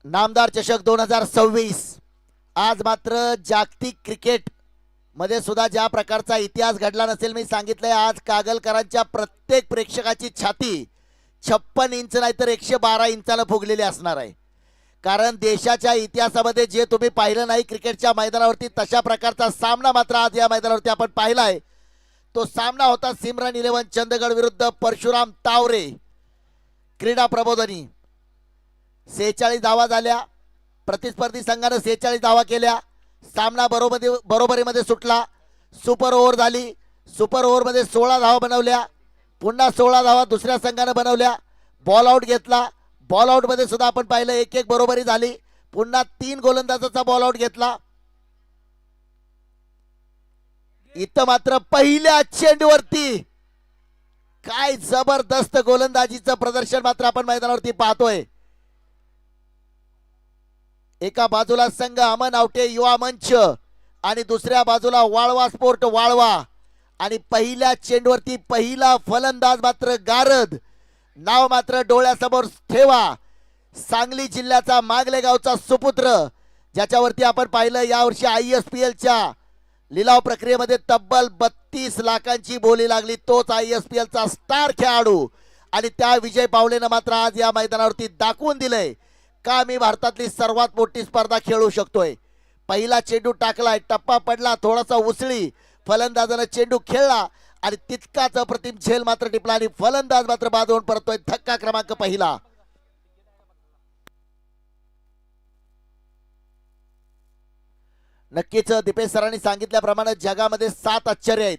नामदार चषक 2026 आज मात्र जागतिक क्रिकेट मध्ये सुद्धा ज्या प्रकारचा इतिहास घडला नसेल मी सांगितलंय. आज कागलकरांच्या प्रत्येक प्रेक्षकाची छाती 56 इंच नाही तर 112 इंचाला फुगलेली असणार आहे. कारण देशाच्या इतिहासामध्ये जे तुम्ही पाहिलं नाही क्रिकेटच्या मैदानावरती तशा प्रकारचा सामना मात्र आज या मैदानावरती आपण पाहिलाय. तो सामना होता सिमरन 11 चंदगड विरुद्ध परशुराम तावरे क्रीडा प्रबोधनी. 46 धावा झाल्या. प्रतिस्पर्धी संघाने 46 धावा केल्या. सामना बरोबरीमध्ये सुटला. सुपर ओव्हर झाली. सुपर ओव्हर मध्ये 16 धावा बनवल्या. पुन्हा 16 धावा दुसऱ्या संघाने बनवल्या. बॉल आउट घेतला. बॉल आउट मध्ये सुद्धा आपण पाहिलं 1-1 बरोबरी झाली. पुन्हा 3 गोलंदाजाचा बॉल आउट घेतला. इथं मात्र पहिल्या चेंडूवरती काय जबरदस्त गोलंदाजीचं प्रदर्शन मात्र आपण मैदानावरती पाहतोय. एका बाजूला संघ अमन आवटे युवा मंच आणि दुसऱ्या बाजूला वाळवा स्पोर्ट वाळवा. आणि पहिल्या चेंडूवरती पहिला फलंदाज मात्र गारद. नाव मात्र डोळ्यासमोर ठेवा. सांगली जिल्ह्याचा मागले गावचा सुपुत्र ज्याच्यावरती आपण पाहिलं यावर्षी ISPL च्या लिलाव प्रक्रियेमध्ये तब्बल 32 लाखांची बोली लागली. तोच ISPL चा स्टार खेळाडू आणि त्या विजय पावलेनं मात्र आज या मैदानावरती दाखवून दिलंय का मी भारतातली सर्वात मोठी स्पर्धा खेळू शकतोय. पहिला चेंडू टाकलाय. टप्पा पडला. थोडासा उसळी. फलंदाजानं चेंडू खेळला आणि तितकाच अप्रतिम झेल मात्र टिपला आणि फलंदाज मात्र बाजून परतोय. धक्का क्रमांक पहिला. नक्कीच दीपेश सरांनी सांगितल्याप्रमाणे जगामध्ये 7 आश्चर्य आहेत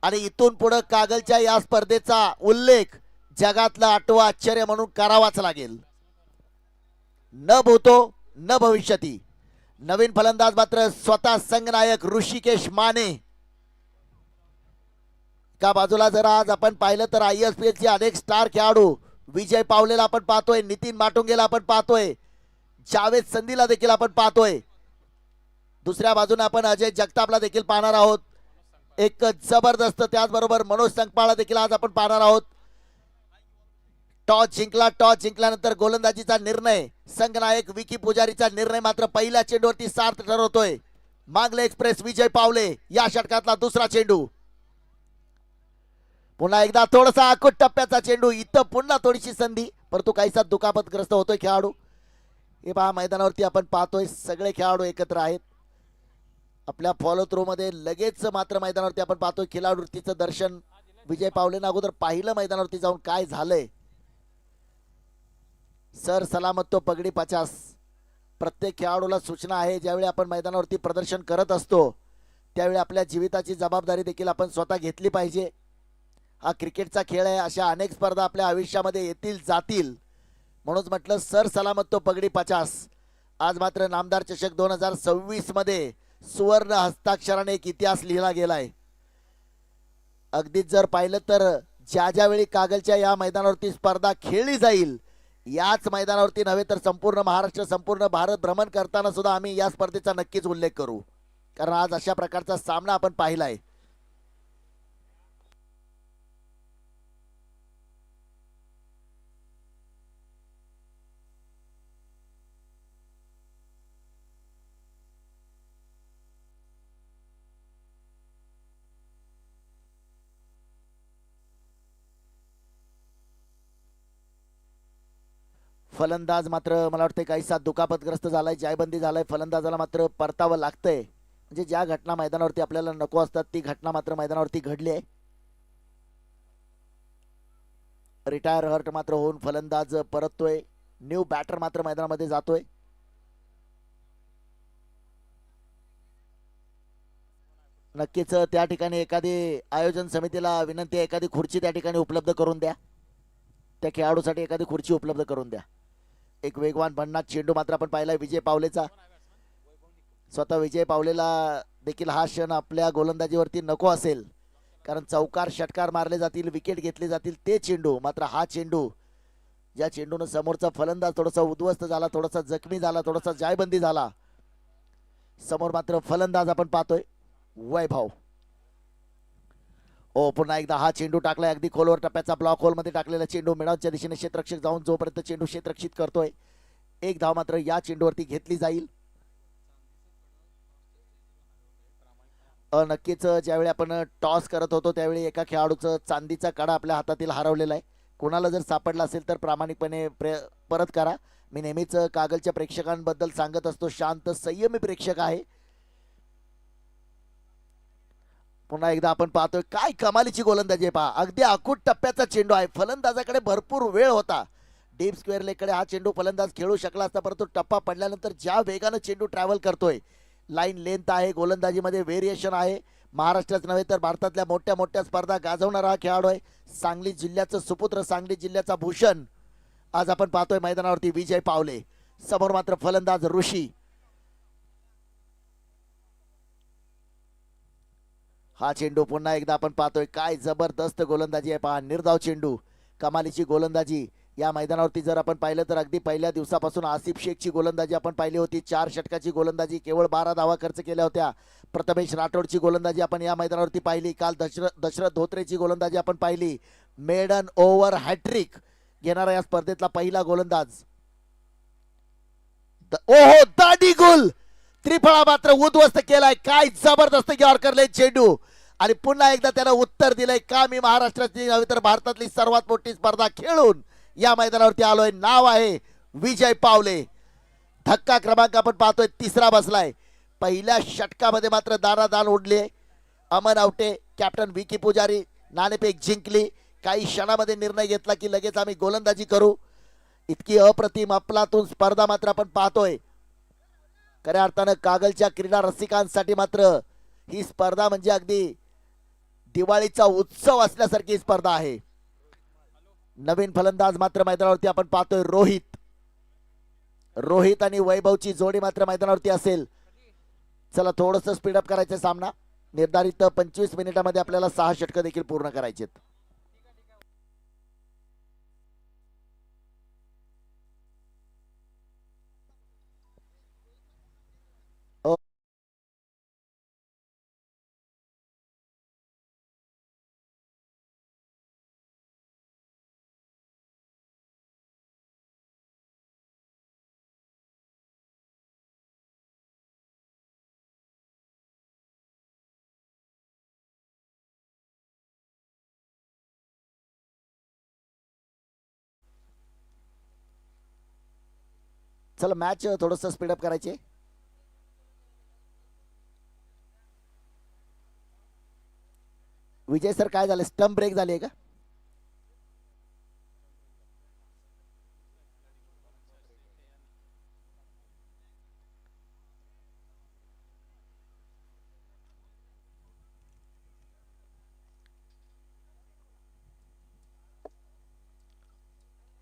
आणि इथून पुढे कागलच्या या स्पर्धेचा उल्लेख जगातलं 8वं आश्चर्य म्हणून करावाच लागेल. न भूतो न भविष्यती. नवीन फलंदाज मात्र स्वतः संघनायक ऋषिकेश माने. का बाजूला जर आज आपण पाहिलं तर ISPL चे अनेक स्टार खेळाडू विजय पावलेला आपण पाहतोय. नितीन माटुंगेला आपण पाहतोय. जावेद संधीला देखील आपण पाहतोय. दुसऱ्या बाजूने आपण अजय जगतापला देखील पाहणार आहोत. एक जबरदस्त त्याचबरोबर मनोज संकपाळला देखील आज आपण पाहणार आहोत. टॉस जिंकला. टॉस जिंकल्यानंतर गोलंदाजीचा निर्णय संघनायक विकी पुजारीचा निर्णय मात्र पहिल्या चेंडूवरती सार्थ ठरवतोय. मागले एक्सप्रेस विजय पावले या षटकातला दुसरा चेंडू. पुन्हा एकदा थोडासा आकुट टप्प्याचा चेंडू. इथं पुन्हा थोडीशी संधी परंतु काहीसा दुखापतग्रस्त होतोय खेळाडू. हे पहा मैदानावरती आपण पाहतोय सगळे खेळाडू एकत्र आहेत. आपल्या फॉलो थ्रो मध्ये लगेच मात्र मैदानावरती आपण पाहतोय खिलाडूतीचं दर्शन विजय पावलेनं अगोदर पाहिलं मैदानावरती जाऊन काय झालंय. सर सलामत तो पगडी 50. प्रत्येक खेळाडूला सूचना आहे ज्यावेळी आपण मैदानावरती प्रदर्शन करत असतो त्यावेळी आपल्या जीविताची जबाबदारी देखील आपण स्वतः घेतली पाहिजे. हा क्रिकेटचा खेळ आहे. अशा अनेक स्पर्धा आपल्या आयुष्यामध्ये येतील जातील म्हणून म्हटलं सर सलामत तो पगडी 50. आज मात्र नामदार चषक 2026 मध्ये सुवर्ण हस्ताक्षराने एक इतिहास लिहिला गेलाय. अगदीच जर पाहिलं तर ज्या ज्यावेळी कागलच्या या मैदानावरती स्पर्धा खेळली जाईल याच मैदानावरती नव्हे तर संपूर्ण महाराष्ट्र संपूर्ण भारत भ्रमण करताना सुद्धा आम्ही या स्पर्धेचा नक्कीच उल्लेख करू. कारण आज अशा प्रकारचा सामना आपण पाहिलाय. फलंदाज मात्र मला वाटतं काहीसा दुखापतग्रस्त झालाय. जायबंदी झालाय. फलंदाजाला मात्र परतावं लागतंय. म्हणजे ज्या घटना मैदानावरती आपल्याला नको असतात ती घटना मात्र मैदानावरती घडली आहे. रिटायर हर्ट मात्र होऊन फलंदाज परततोय. न्यू बॅटर मात्र मैदानामध्ये जातोय. नक्कीच त्या ठिकाणी एखादी आयोजन समितीला विनंती आहे एखादी खुर्ची त्या ठिकाणी उपलब्ध करून द्या. त्या खेळाडूसाठी एखादी खुर्ची उपलब्ध करून द्या. एक वेगवान भन्नाट चेंडू मात्र आपण पाहिलाय विजय पावलेचा. स्वतः विजय पावलेला देखील हा क्षण आपल्या गोलंदाजीवरती नको असेल कारण चौकार षटकार मारले जातील विकेट घेतले जातील ते चेंडू मात्र हा चेंडू ज्या चेंडूने समोरचा फलंदाज थोडासा उद्ध्वस्त झाला थोडासा जखमी झाला थोडासा जायबंदी झाला. समोर मात्र फलंदाज आपण पाहतोय वैभव. पुन्हा एकदा हा चेंडू टाकलाय अगदी खोलवर टप्प्याचा ब्लॉक होल मध्ये टाकलेला चेंडू मिडावच्या दिशेने क्षेत्ररक्षक जाऊन जोपर्यंत चेंडू क्षेत्ररक्षित करतोय एक धाव मात्र या चेंडूवरती घेतली जाईल. नक्कीच ज्यावेळी आपण टॉस करत होतो त्यावेळी एका खेळाडूचं चांदीचा कडा आपल्या हातातील हरवलेला आहे. कोणाला जर सापडला असेल तर प्रामाणिकपणे परत करा. मी नेहमीच कागलच्या प्रेक्षकांबद्दल सांगत असतो, शांत संयमी प्रेक्षक आहे. पुन्हा एकदा आपण पाहतोय काय कमालीची गोलंदाजी आहे पहा. अगदी अकूट टप्प्याचा चेंडू आहे. फलंदाजाकडे भरपूर वेळ होता. डीप स्क्वेअर लेगकडे हा चेंडू फलंदाज खेळू शकला असता, परंतु टप्पा पडल्यानंतर ज्या वेगानं चेंडू ट्रॅव्हल करतोय, लाईन लेंथ आहे, गोलंदाजीमध्ये व्हेरिएशन आहे. महाराष्ट्राच नव्हे तर भारतातल्या मोठ्या मोठ्या स्पर्धा गाजवणारा हा खेळाडू आहे. सांगली जिल्ह्याचं सुपुत्र, सांगली जिल्ह्याचा भूषण. आज आपण पाहतोय मैदानावरती विजय पावले. समोर मात्र फलंदाज ऋषी. हा चेंडू पुन्हा एकदा आपण पाहतोय काय जबरदस्त गोलंदाजी आहे पहा. निर्धाव चेंडू, कमालीची गोलंदाजी. या मैदानावरती जर आपण पाहिलं तर अगदी पहिल्या दिवसापासून आसिफ शेखची गोलंदाजी आपण पाहिली होती. 4 षटकाची गोलंदाजी, केवळ 12 धावा खर्च केल्या होत्या. प्रथमेश राठोडची गोलंदाजी आपण या मैदानावरती पाहिली. काल दशरथ धोत्रेची गोलंदाजी आपण पाहिली. मेडन ओव्हर हॅट्रिक घेणारा या स्पर्धेतला पहिला गोलंदाज. ओहो, दाडी गोल. त्रिफळा मात्र उद्ध्वस्त केलाय. काय जबरदस्त यॉर्कर लेग चेंडू. आणि पुन्हा एकदा त्याला उत्तर दिलंय का मी महाराष्ट्राची नव्हे तर भारतातली सर्वात मोठी स्पर्धा खेळून या मैदानावरती आलोय. नाव आहे विजय पावले. धक्का क्रमांक आपण पाहतोय तिसरा बसलाय. पहिल्या षटकामध्ये मात्र दानादान उडले. अमन आवटे, कॅप्टन विकी पुजारी नाणेफेक जिंकली. काही क्षणामध्ये निर्णय घेतला की लगेच आम्ही गोलंदाजी करू. इतकी अप्रतिम अफलातून स्पर्धा मात्र आपण पाहतोय. खऱ्या अर्थानं कागलच्या क्रीडा रसिकांसाठी मात्र ही स्पर्धा म्हणजे अगदी दिवाळीचा उत्सव असल्यासारखी स्पर्धा आहे. नवीन फलंदाज मात्र मैदानावरती आपण पाहतोय रोहित आणि वैभवची जोडी मात्र मैदानावरती असेल. चला थोडंसं स्पीडअप करायचं सामना. निर्धारित 25 मिनिटांमध्ये आपल्याला 6 षटकं देखील पूर्ण करायचे. चला मॅच थोडंसं स्पीडअप करायचे. विजय सर काय झालं, स्टंप ब्रेक झाली आहे का?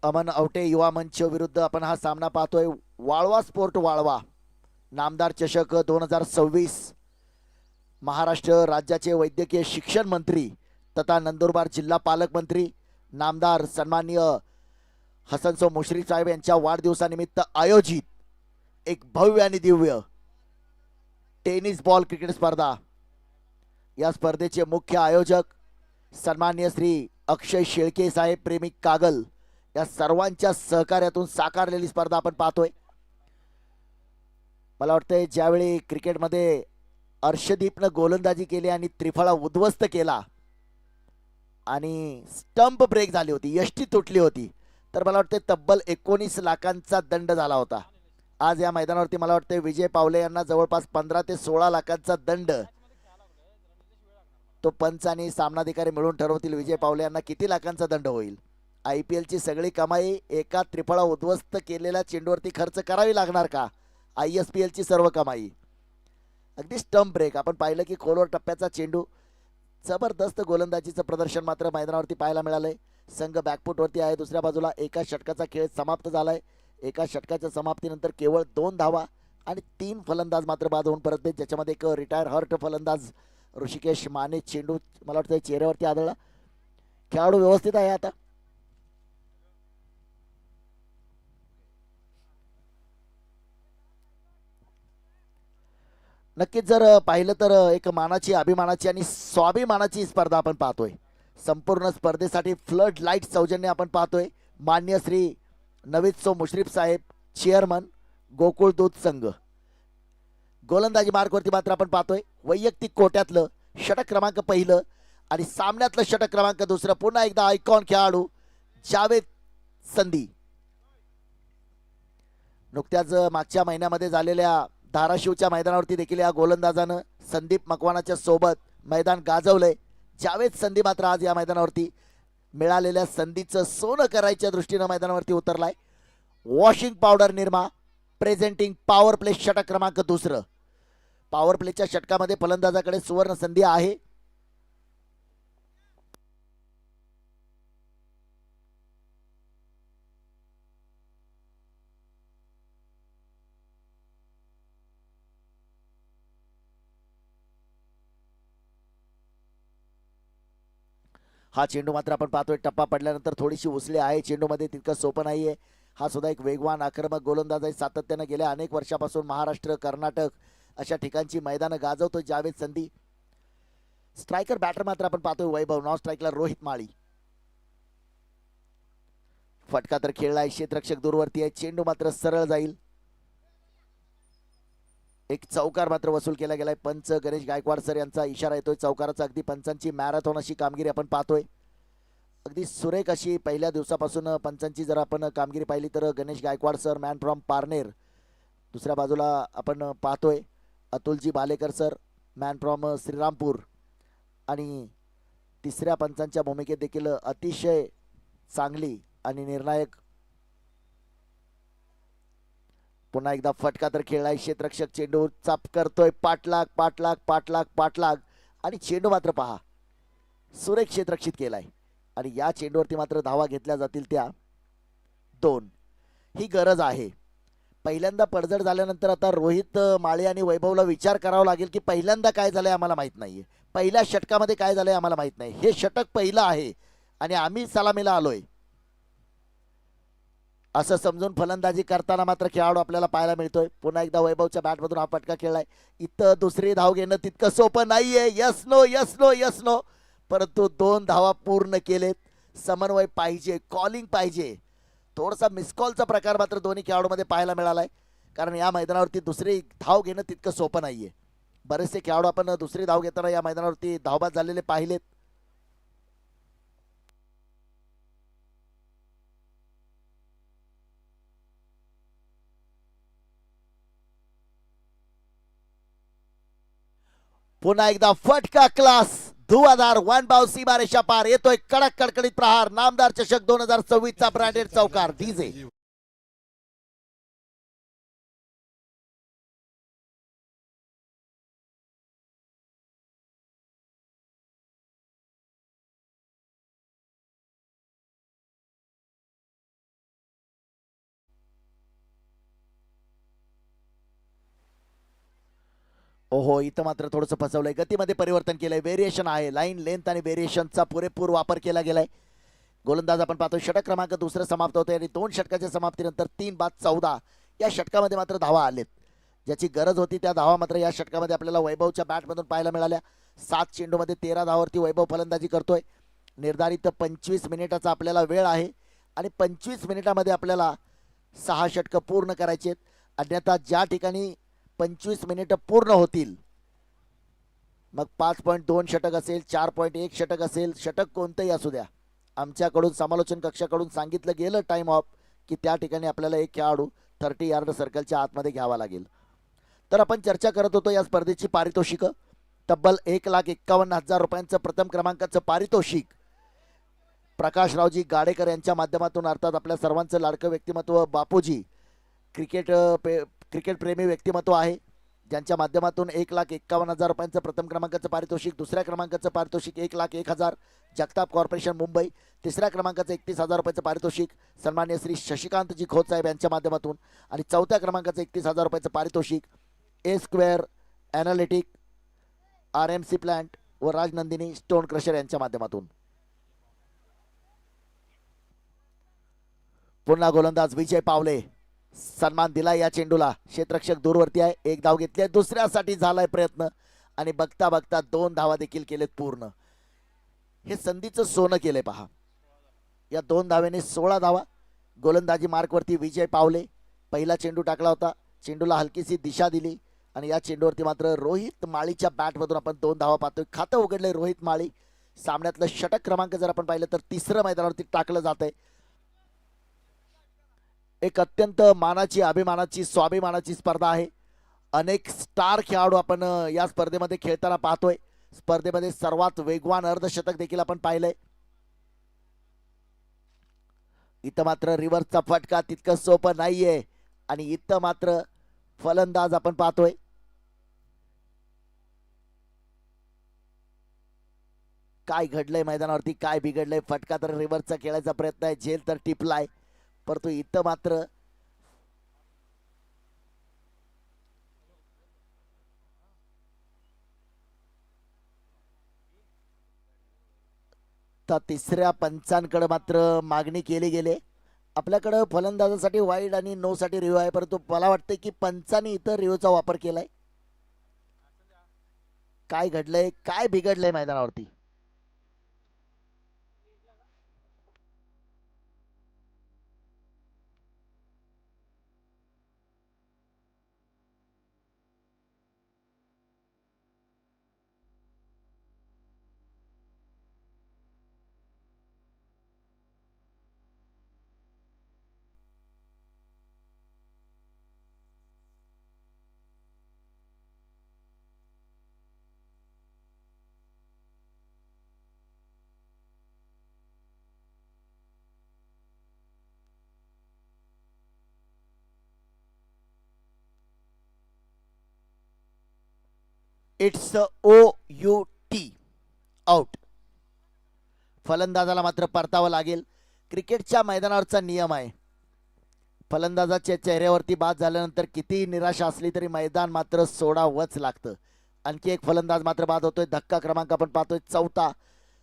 अमन आवटे युवा मंच विरुद्ध आपण हा सामना पाहतोय. वाळवा स्पोर्ट वाळवा नामदार चषक 2026. महाराष्ट्र राज्याचे वैद्यकीय शिक्षण मंत्री तथा नंदुरबार जिल्हा पालकमंत्री नामदार सन्माननीय हसनसो मुश्रीफ साहेब यांच्या वाढदिवसानिमित्त आयोजित एक भव्य आणि दिव्य टेनिस बॉल क्रिकेट स्पर्धा. या स्पर्धेचे मुख्य आयोजक सन्माननीय श्री अक्षय शेळके साहेब, प्रेमिक कागल, या सर्वांच्या सहकार्यातून साकारलेली स्पर्धा आपण पाहतोय. मला वाटतंय ज्यावेळी क्रिकेटमध्ये अर्शदीपनं गोलंदाजी केली आणि त्रिफळा उद्ध्वस्त केला आणि स्टंप ब्रेक झाली होती, यष्टी तुटली होती, तर मला वाटतं तब्बल 19 लाखांचा दंड झाला होता. आज या मैदानावरती मला वाटतं विजय पावले यांना जवळपास 15 ते 16 लाखांचा दंड तो पंच आणि सामनाधिकारी मिळून ठरवतील. विजय पावले यांना किती लाखांचा दंड होईल. IPL ची सगळी कमाई एका त्रिफळा उद्ध्वस्त केलेल्या चेंडूवरती खर्च करावी लागणार का? ISPL ची सर्व कमाई. अगदी स्टंप ब्रेक आपण पाहिलं की खोलवर टप्प्याचा चेंडू. जबरदस्त गोलंदाजीचं प्रदर्शन मात्र मैदानावरती पाहायला मिळालंय. संघ बॅकफुटवरती आहे. दुसऱ्या बाजूला एका षटकाचा खेळ समाप्त झालाय. एका षटकाच्या समाप्तीनंतर केवळ 2 धावा आणि 3 फलंदाज मात्र बाद होऊन परतले, ज्याच्यामध्ये एक रिटायर हर्ट फलंदाज ऋषिकेश माने. चेंडू मला वाटतं चेहऱ्यावरती आदळला. खेळाडू व्यवस्थित आहे आता. नक्कीच जर पाहिलं तर एक मानाची, अभिमानाची आणि स्वाभिमानाची स्पर्धा आपण पाहतोय. संपूर्ण स्पर्धेसाठी फ्लड लाईट सौजन्य आपण पाहतोय. मान्य श्री नवीद सो मुश्रीफ साहेब, चेअरमन गोकुळ दूध संघ. गोलंदाजी मार्कवरती मात्र आपण पाहतोय वैयक्तिक कोट्यातलं षटक क्रमांक पहिलं आणि सामन्यातलं षटक क्रमांक दुसरं. पुन्हा एकदा आयकॉन खेळाडू जावेद संधी. नुकत्याच मागच्या महिन्यामध्ये झालेल्या धाराशिवच्या मैदानावरती देखील या गोलंदाजानं संदीप मकवानाच्या सोबत मैदान गाजवलंय. जावेद संधी मात्र आज या मैदानावरती मिळालेल्या संधीचं सोनं करायच्या दृष्टीनं मैदानावरती उतरलाय. Washing powder Nirma presenting power play षटक क्रमांक दुसरं. पॉवर प्लेच्या षटकामध्ये फलंदाजाकडे सुवर्ण संधी आहे. हा चेंडू मात्र आपण पाहतोय टप्पा पडल्यानंतर थोडीशी उसळी आहे चेंडूमध्ये, तितकं सोपं नाहीये. हा सुद्धा एक वेगवान आक्रमक गोलंदाज आहे. सातत्यानं गेल्या अनेक वर्षापासून महाराष्ट्र कर्नाटक अशा ठिकाणची मैदानं गाजवतो जावेद संधी. स्ट्रायकर बॅटर मात्र आपण पाहतोय वैभव. नॉन स्ट्राईकला रोहित माळी. फटका तर खेळलाय, क्षेत्ररक्षक दूरवरती आहे. चेंडू मात्र सरळ जाईल. एक चौकार मात्र वसूल केला गेलाय. पंच गणेश गायकवाड सर यांचा इशारा येतोय चौकाराचा. अगदी पंचांची मॅरेथॉन अशी कामगिरी आपण पाहतोय. अगदी सुरेख अशी पहिल्या दिवसापासून पंचांची जर आपण कामगिरी पाहिली तर Ganesh Gaikwad sir man from Parner. दुसऱ्या बाजूला आपण पाहतोय अतुलजी Balekar sir man from Shrirampur. आणि तिसऱ्या पंचांच्या भूमिकेत देखील अतिशय चांगली आणि निर्णायक. पुन्हा एकदा फटका तर खेळलाय. क्षेत्ररक्षक चेंडू चाप करतोय. पाठलाग पाठलाग पाठलाग पाठलाग आणि चेंडू मात्र पहा सुरेख क्षेत्ररक्षित केलाय. आणि या चेंडूवरती मात्र धावा घेतल्या जातील त्या 2. ही गरज आहे. पहिल्यांदा पडझड झाल्यानंतर आता रोहित माळी आणि वैभवला विचार करावा लागेल की पहिल्यांदा काय झालंय आम्हाला माहित नाहीये, पहिल्या षटकामध्ये काय झालंय आम्हाला माहित नाही. हे षटक पहिलं आहे आणि आम्ही सलामीला आलोय असं समजून फलंदाजी करताना मात्र खेळाडू आपल्याला पाहायला मिळतोय. पुन्हा एकदा वैभवच्या बॅटमधून हा फटका खेळलाय. इथं दुसरी धाव घेणं तितकं सोपं नाहीये. Yes no yes no yes no. परंतु 2 धावा पूर्ण केलेत. समन्वय पाहिजे, कॉलिंग पाहिजे. थोडासा मिसकॉलचा प्रकार मात्र दोन्ही खेळाडूमध्ये पाहायला मिळालाय. कारण या मैदानावरती दुसरी धाव घेणं तितकं सोपं नाहीये. बरेचसे खेळाडू आपण दुसरी धाव घेताना या मैदानावरती धावबाद झालेले पाहिलेत. पुन्हा एकदा फटका क्लास. धुवाधार 1 बाव सीमारेषा पार. येतोय कडक कडकडीत प्रहार. नामदार चषक 2026 चा ब्रँडेड चौकार डीजे. ओहो, इथं मात्र थोडंसं फसवलंय. गतीमध्ये परिवर्तन केलंय. व्हेरिएशन आहे. लाईन लेंथ आणि व्हेरिएशनचा पुरेपूर वापर केला गेलाय. गोलंदाज आपण पाहतो षटक क्रमांक दुसरं समाप्त होते आणि 2 षटकाच्या समाप्तीनंतर 3 बाद 14 या षटकामध्ये मात्र धावा आलेत. ज्याची गरज होती त्या धावा मात्र या षटकामध्ये आपल्याला वैभवच्या बॅटमधून पाहायला मिळाल्या. 7 चेंडूमध्ये 13 धावावरती वैभव फलंदाजी करतोय. निर्धारित 25 मिनिटाचा आपल्याला वेळ आहे आणि 25 मिनिटामध्ये आपल्याला 6 षटकं पूर्ण करायची आहेत. अन्यथा ज्या ठिकाणी 25 मिनिटं पूर्ण होतील मग 5.2 षटक असेल, 4.1 षटक असेल, षटक कोणतंही असू द्या, आमच्याकडून समालोचन कक्षाकडून सांगितलं गेलं टाइम ऑफ की त्या ठिकाणी आपल्याला एक खेळाडू 30 यार्ड सर्कलच्या आतमध्ये घ्यावा लागेल. तर आपण चर्चा करत होतो या स्पर्धेची पारितोषिकं. तब्बल 1,51,000 रुपयांचं प्रथम क्रमांकाचं पारितोषिक प्रकाशरावजी गाडेकर यांच्या माध्यमातून, अर्थात आपल्या सर्वांचं लाडकं व्यक्तिमत्व बापूजी क्रिकेट प्रेमी व्यक्तिमत्व आहे, ज्यांच्या माध्यमातून 1,51,000 रुपयांचं प्रथम क्रमांकाचं पारितोषिक. दुसऱ्या क्रमांकाचं पारितोषिक 1,01,000 जगताप कॉर्पोरेशन मुंबई. तिसऱ्या क्रमांकाचं 31,000 रुपयाचं पारितोषिक सन्मान्य श्री शशिकांतजी खोत साहेब यांच्या माध्यमातून. आणि चौथ्या क्रमांकाचं 31,000 रुपयाचं पारितोषिक ए स्क्वेअर ॲनालिटिक, RMC प्लांट व राजनंदिनी स्टोन क्रशर यांच्या माध्यमातून. पुन्हा गोलंदाज विजय पावले. सन्मान दिला या चेंडूला. क्षेत्ररक्षक दूरवरती आहे. 1 धाव घेतली. दुसऱ्यासाठी झालाय प्रयत्न आणि बघता बघता 2 धावा देखील केलेत पूर्ण. हे संधीचं सोनं केलंय पहा. या 2 धावेने 16 धावा. गोलंदाजी मार्कवरती विजय पावले. पहिला चेंडू टाकला होता, चेंडूला हलकीशी दिशा दिली आणि या चेंडूवरती मात्र रोहित माळीच्या बॅटमधून आपण 2 धावा पाहतोय. खातं उघडलंय रोहित माळी. सामन्यातलं षटक क्रमांक जर आपण पाहिलं तर तिसरं मैदानावरती टाकलं जात आहे. एक अत्यंत मानाची, अभिमानाची, स्वाभिमानाची स्पर्धा आहे. अनेक स्टार खेळाडू आपण या स्पर्धेमध्ये खेळताना पाहतोय. स्पर्धेमध्ये सर्वात वेगवान अर्धशतक देखील आपण पाहिलंय. इथं मात्र रिव्हर्सचा फटका तितकं सोपं नाहीये आणि इथं मात्र फलंदाज आपण पाहतोय. काय घडलंय मैदानावरती, काय बिघडलंय? फटका तर रिव्हर्सचा खेळायचा प्रयत्न आहे, झेल तर टिपलाय, परंतु इथं मात्र तिसऱ्या पंचांकडे मात्र मागणी केली गेली. आपल्याकडे फलंदाजासाठी वाईड आणि नो साठी रिव्ह्यू आहे, परंतु मला वाटतं की पंचांनी इतर रिव्ह्यूचा वापर केलाय. काय घडलंय, काय बिघडलंय मैदानावरती? It's OUT, out. फलंदाजाला मात्र परतावं लागेल. क्रिकेटच्या मैदानावरचा नियम आहे, फलंदाजाच्या चेहऱ्यावरती बाद झाल्यानंतर कितीही निराशा असली तरी मैदान मात्र सोडावंच लागतं. आणखी एक फलंदाज मात्र बाद होतोय. धक्का क्रमांक आपण पाहतोय चौथा.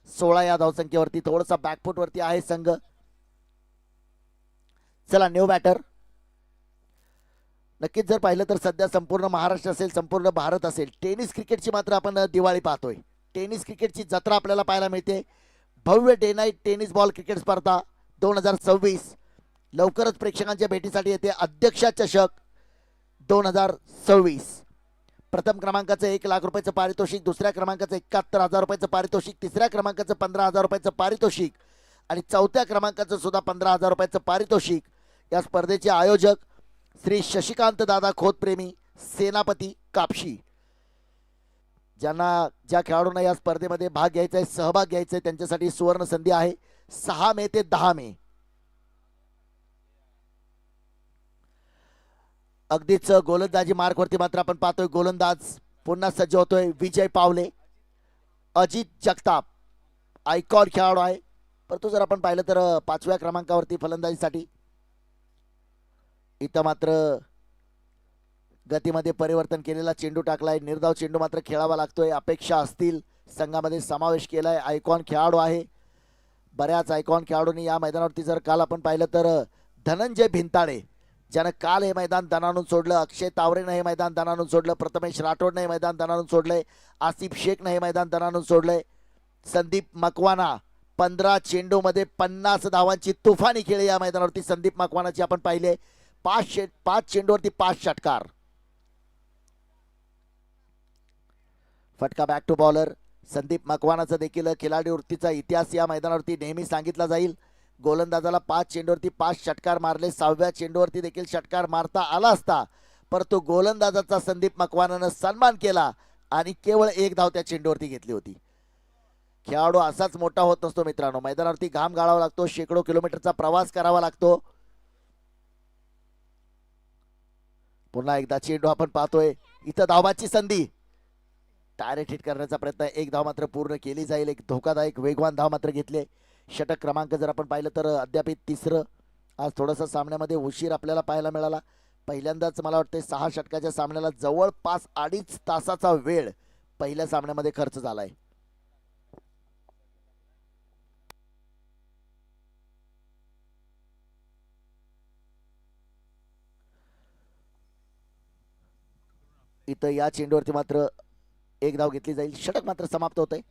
16 या धावसंख्येवरती थोडासा बॅकफुट वरती आहे संघ. चला न्यू बॅटर. नक्कीच जर पाहिलं तर सध्या संपूर्ण महाराष्ट्र असेल, संपूर्ण भारत असेल, टेनिस क्रिकेटची मात्र आपण दिवाळी पाहतोय. टेनिस क्रिकेटची जत्रा आपल्याला पाहायला मिळते. भव्य day night tennis ball cricket स्पर्धा 2026 लवकरच प्रेक्षकांच्या भेटीसाठी येते. अध्यक्षा चषक 2026. प्रथम क्रमांकाचं 1 लाख रुपयाचं पारितोषिक, दुसऱ्या क्रमांकाचं 71,000 रुपयाचं पारितोषिक, तिसऱ्या क्रमांकाचं 15,000 रुपयाचं पारितोषिक आणि चौथ्या क्रमांकाचं सुद्धा 15,000 रुपयाचं पारितोषिक. या स्पर्धेचे आयोजक श्री शशिकांत दादा खोतप्रेमी, सेनापती कापशी. ज्या खेळाडूंना या स्पर्धेमध्ये भाग घ्यायचा आहे, सहभाग घ्यायचा आहे, त्यांच्यासाठी सुवर्ण संधी आहे. 6 मे ते 10 मे. अगदीच गोलंदाजी मार्कवरती मात्र आपण पाहतोय गोलंदाज पुन्हा सज्ज होतोय. विजय पावले, अजित जगताप आयकॉन खेळाडू आहे, परंतु जर आपण पाहिलं तर 5व्या क्रमांकावरती फलंदाजीसाठी. इथं मात्र गतीमध्ये परिवर्तन केलेला चेंडू टाकलाय. निर्धाव चेंडू मात्र खेळावा लागतोय. अपेक्षा असतील संघामध्ये समावेश केलाय. आयकॉन खेळाडू आहे. बऱ्याच आयकॉन खेळाडूंनी या मैदानावरती जर काल आपण पाहिलं तर धनंजय भिंताडे ज्यानं काल हे मैदान दणानून सोडलं, अक्षय तावरेनं हे मैदान दणानून सोडलं, प्रथमेश राठोडनं हे मैदान दणानून सोडलंय, आसिफ शेखनं हे मैदान दणानून सोडलंय, संदीप मकवाना 15 चेंडूमध्ये 50 धावांची तुफानी खेळी या मैदानावरती संदीप मकवानाची आपण पाहिले. 5 चेंडूवरती 5 षटकार. फटका बॅक टू बॉलर. संदीप मकवानाचा देखील खिलाडी वृत्तीचा इतिहास या मैदानावरती नेहमी सांगितला जाईल. गोलंदाजाला 5 चेंडूवरती 5 षटकार मारले. 6व्या चेंडूवरती देखील षटकार मारता आला असता, परंतु गोलंदाजाचा संदीप मकवानानं सन्मान केला आणि केवळ 1 धाव त्या चेंडूवरती घेतली होती. खेळाडू असाच मोठा होत नसतो मित्रांनो. मैदानावरती घाम गाळावा लागतो, शेकडो किलोमीटरचा प्रवास करावा लागतो. पुन्हा एकदा चेंडू आपण पाहतोय. इथं धावाची संधी, डायरेक्ट हिट करण्याचा प्रयत्न. 1 धाव मात्र पूर्ण केली जाईल. एक धोकादायक वेगवान धाव मात्र घेतले. षटक क्रमांक जर आपण पाहिलं तर अद्याप 3रं. आज थोडासा सामन्यामध्ये उशीर आपल्याला पाहायला मिळाला. पहिल्यांदाच मला वाटतं 6 षटकाच्या सामन्याला जवळपास 2.5 तासाचा वेळ पहिल्या सामन्यामध्ये खर्च झालाय. इथं या चेंडूवरती मात्र 1 धाव घेतली जाईल. षटक मात्र समाप्त होत आहे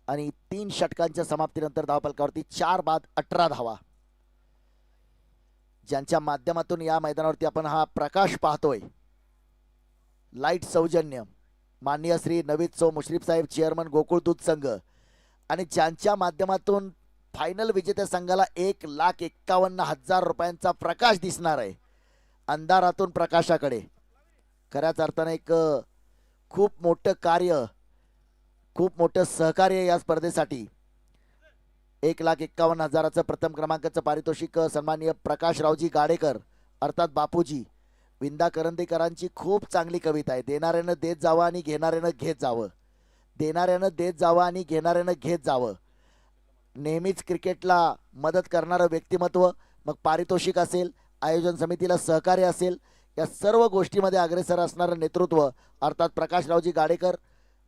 आणि 3 षटकांच्या समाप्तीनंतर धावफलकावरती 4 बाद 18 धावा. ज्यांच्या माध्यमातून या मैदानावरती आपण हा प्रकाश पाहतोय, लाईट सौजन्य माननीय श्री नवीद सो मुश्रीफ साहेब, चेअरमन गोकुळ दूध संघ, आणि ज्यांच्या माध्यमातून फायनल विजेत्या संघाला 1,51,000 रुपयांचा प्रकाश दिसणार आहे, अंधारातून प्रकाशाकडे. खऱ्याच अर्थाने एक खूप मोठं कार्य, खूप मोठं सहकार्य या स्पर्धेसाठी. 1,51,000चं प्रथम क्रमांकाचं पारितोषिक सन्माननीय प्रकाशरावजी गाडेकर अर्थात बापूजी. विंदा करंदीकरांची खूप चांगली कविता आहे, देणाऱ्यानं देत जावं आणि घेणाऱ्यानं घेत जावं, देणाऱ्यानं देत जावं आणि घेणाऱ्यानं घेत जावं. नेहमीच क्रिकेटला मदत करणारं व्यक्तिमत्व, मग पारितोषिक असेल, आयोजन समितीला सहकार्य असेल, या सर्व गोष्टीमध्ये अग्रेसर असणारं नेतृत्व अर्थात प्रकाशरावजी गाडेकर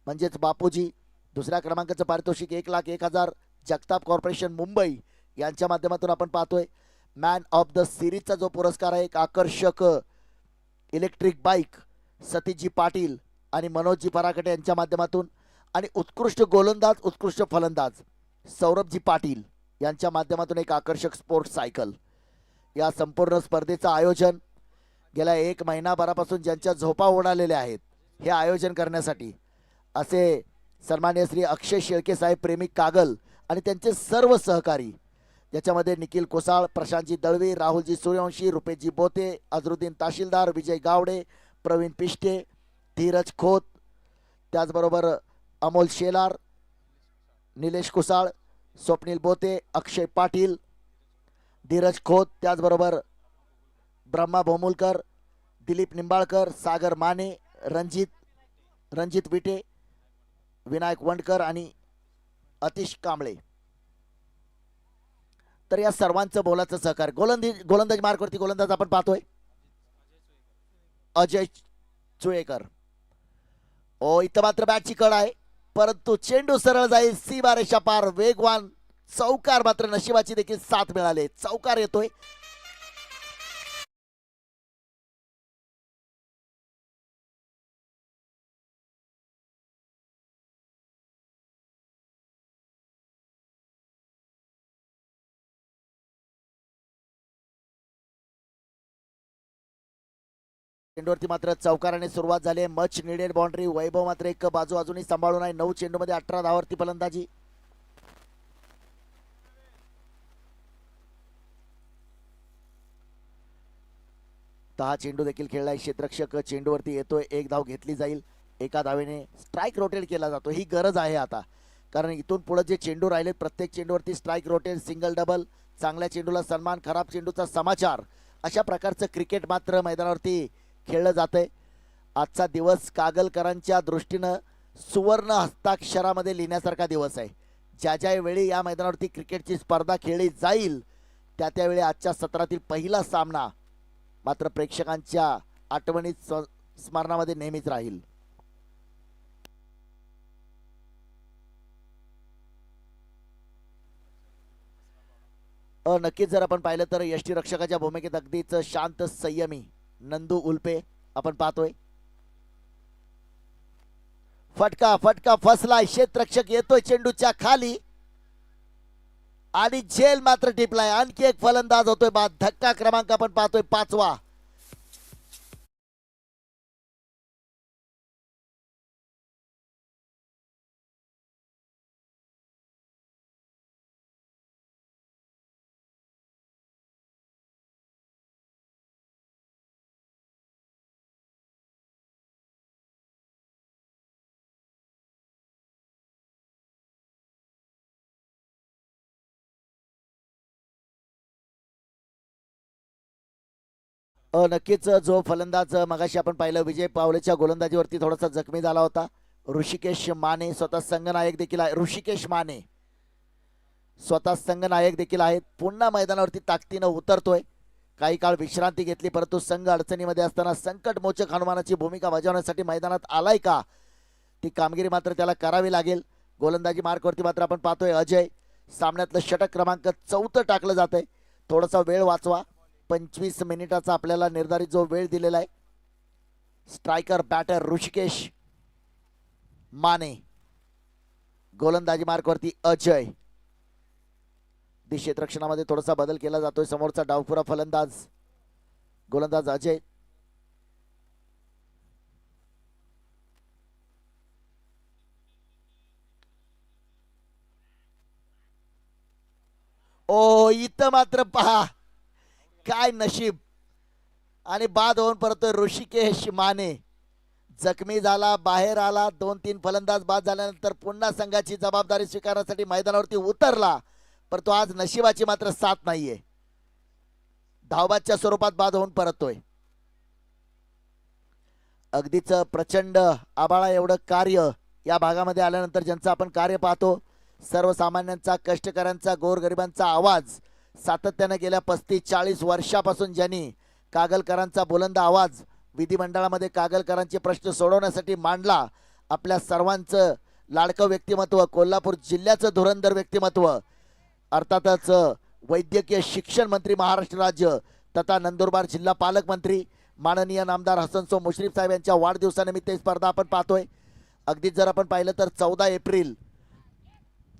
म्हणजेच बापूजी. दुसऱ्या क्रमांकाचं पारितोषिक 1,01,000 जगताप कॉर्पोरेशन मुंबई यांच्या माध्यमातून आपण पाहतोय. मॅन ऑफ द सिरीजचा जो पुरस्कार आहे, एक आकर्षक इलेक्ट्रिक बाईक सतीशजी पाटील आणि मनोजजी पराकटे यांच्या माध्यमातून, आणि उत्कृष्ट गोलंदाज उत्कृष्ट फलंदाज सौरभजी पाटील यांच्या माध्यमातून एक आकर्षक स्पोर्ट्स सायकल. या संपूर्ण स्पर्धेचं आयोजन गेल्या 1 महिनाभरापासून ज्यांच्या झोपा उडालेल्या आहेत हे आयोजन करण्यासाठी असे सन्माननीय श्री अक्षय शेळके साहेब प्रेमिक कागल आणि त्यांचे सर्व सहकारी, ज्याच्यामध्ये निखिल कोसाळ, प्रशांतजी दळवी, राहुलजी सूर्यवंशी, रुपेशजी बोते, अजरुद्दीन तहसीलदार, विजय गावडे, प्रवीण पिष्टे, धीरज खोत, त्याचबरोबर अमोल शेलार, निलेश कुसाळ, स्वप्नील बोते, अक्षय पाटील, धीरज खोत, त्याचबरोबर ब्रह्मा भोमुलकर, दिलीप निंबाळकर, सागर माने, रणजित विटे, विनायक वंडकर आणि अतिश कांबळे. तर या सर्वांचं बोलाचं सहकार. गोलंदाज मार्कवरती गोलंदाज आपण पाहतोय अजय चुळेकर. ओ, इथं मात्र बॅटची कड आहे, परंतु चेंडू सरळ जाईल सीमारेषा पार. वेगवान चौकार, मात्र नशिबाची देखील साथ मिळाले, चौकार येतोय. चेंडूवरती मात्र चौकाराने सुरुवात झाली, मच निडेड बाउंड्री. वैभव मात्र एक बाजू अजूनही सांभाळून आहे. 9 चेंडूमध्ये 18 धावावरती फलंदाजी. हा चेंडू देखील खेळलाय, क्षेत्ररक्षक चेंडूवरती येतोय, 1 धाव घेतली जाईल. एका धावेने स्ट्राईक रोटेट केला जातो, ही गरज आहे आता, कारण इथून पुढे जे चेंडू राहिले प्रत्येक चेंडूवरती स्ट्राईक रोटेट, सिंगल डबल, चांगल्या चेंडूला सन्मान, खराब चेंडूचा समाचार, अशा प्रकारचं क्रिकेट मात्र मैदानावरती खेळलं जातंय. आजचा दिवस कागलकरांच्या दृष्टीनं सुवर्ण हस्ताक्षरामध्ये लिहिण्यासारखा दिवस आहे. ज्या ज्या वेळी या मैदानावरती क्रिकेटची स्पर्धा खेळली जाईल त्या त्यावेळी आजच्या सत्रातील पहिला सामना मात्र प्रेक्षकांच्या आठवणीत स्मरणामध्ये नेहमीच राहील. नक्कीच जर आपण पाहिलं तर यष्टी रक्षकाच्या भूमिकेत अगदीच शांत संयमी नंदू उल्पे आपण पाहतोय. फटका फसलाय, क्षेत्ररक्षक येतोय चेंडूच्या खाली आणि झेल मात्र टिपलाय. आणखी एक फलंदाज होतोय बाद. धक्का क्रमांक आपण पाहतोय 5वा. नक्कीच जो फलंदाज मगाशी आपण पाहिलं विजय पावलेच्या गोलंदाजीवरती थोडासा जखमी झाला होता, ऋषिकेश माने स्वतः संघनायक देखील आहे. ऋषिकेश माने स्वतः संघनायक देखील आहेत. पुन्हा मैदानावरती ताकदीनं उतरतोय. काही काळ विश्रांती घेतली, परंतु संघ अडचणीमध्ये असताना संकटमोचक हनुमानाची भूमिका बजावण्यासाठी मैदानात आलाय का, ती कामगिरी मात्र त्याला करावी लागेल. गोलंदाजी मार्कवरती मात्र आपण पाहतोय अजय. सामन्यातलं षटक क्रमांक 4 टाकलं जात आहे. थोडासा वेळ वाचवा. 25 मिनिटाचा आपल्याला निर्धारित जो वेळ दिलेला आहे. स्ट्रायकर बॅटर ऋषिकेश माने, गोलंदाजी मार्कवरती अजय. क्षेत्ररक्षणामध्ये थोडासा बदल केला जातोय. समोरचा डावपुरा फलंदाज गोलंदाज अजय. ओ इथं मात्र पहा काय नशीब, आणि बाद होऊन परतोय ऋषिकेश माने. जखमी झाला, बाहेर आला. 2-3 फलंदाज बाद झाल्यानंतर पुन्हा संघाची जबाबदारी स्वीकारण्यासाठी मैदानावरती उतरला, परंतु आज नशिबाची मात्र साथ नाहीये. धावबादच्या स्वरूपात बाद होऊन परतोय. अगदीच प्रचंड आबाळा एवढं कार्य या भागामध्ये आल्यानंतर ज्यांचं आपण कार्य पाहतो, सर्वसामान्यांचा, कष्टकऱ्यांचा, गोरगरिबांचा आवाज सातत्याने गेल्या 35-40 वर्षापासून ज्यांनी कागलकरांचा बुलंद आवाज विधिमंडळामध्ये कागलकरांचे प्रश्न सोडवण्यासाठी मांडला, आपल्या सर्वांचं लाडकं व्यक्तिमत्व, कोल्हापूर जिल्ह्याचं धुरंधर व्यक्तिमत्व, अर्थातच वैद्यकीय शिक्षण मंत्री महाराष्ट्र राज्य तथा नंदुरबार जिल्हा पालकमंत्री माननीय नामदार हसनसो मुश्रीफ साहेब यांच्या वाढदिवसानिमित्त ही स्पर्धा आपण पाहतोय. अगदीच जर आपण पाहिलं तर 14 एप्रिल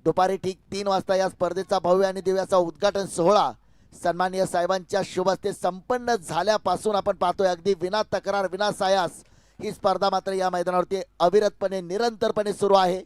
दुपारी ठीक 3 वाजता या स्पर्धेचा भव्य आणि दिव्याचा उद्घाटन सोहळा सन्माननीय साहेबांच्या शुभ हस्ते संपन्न झाल्यापासून आपण पाहतोय अगदी विना तक्रार, विना सायास ही स्पर्धा मात्र या मैदानावरती अविरतपणे, निरंतरपणे सुरू आहे.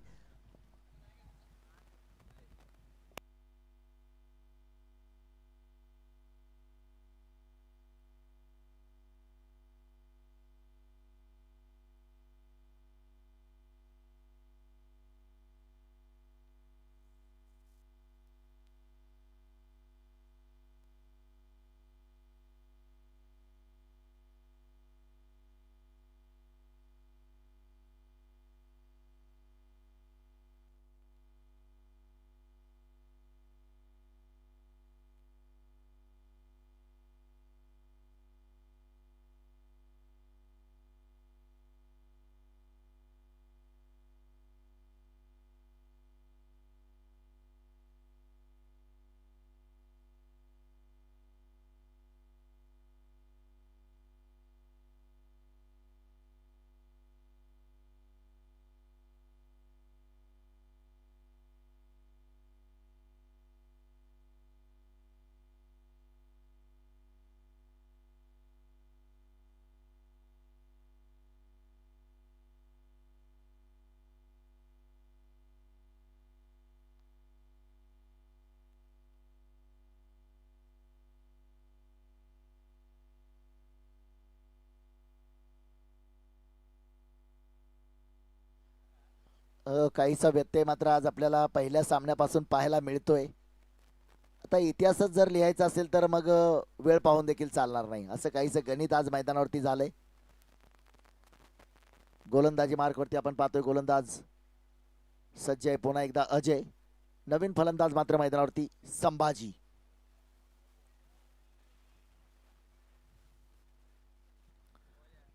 काहीसा व्यत्यय मात्र आज आपल्याला पहिल्या सामन्यापासून पाहायला मिळतोय. आता इतिहासच जर लिहायचा असेल तर मग वेळ पाहून देखील चालणार नाही, असं काहीसं गणित आज मैदानावरती झालंय. गोलंदाजी मार्कवरती आपण पाहतोय गोलंदाज सज्ज आहे पुन्हा एकदा अजय. नवीन फलंदाज मात्र मैदानावरती संभाजी.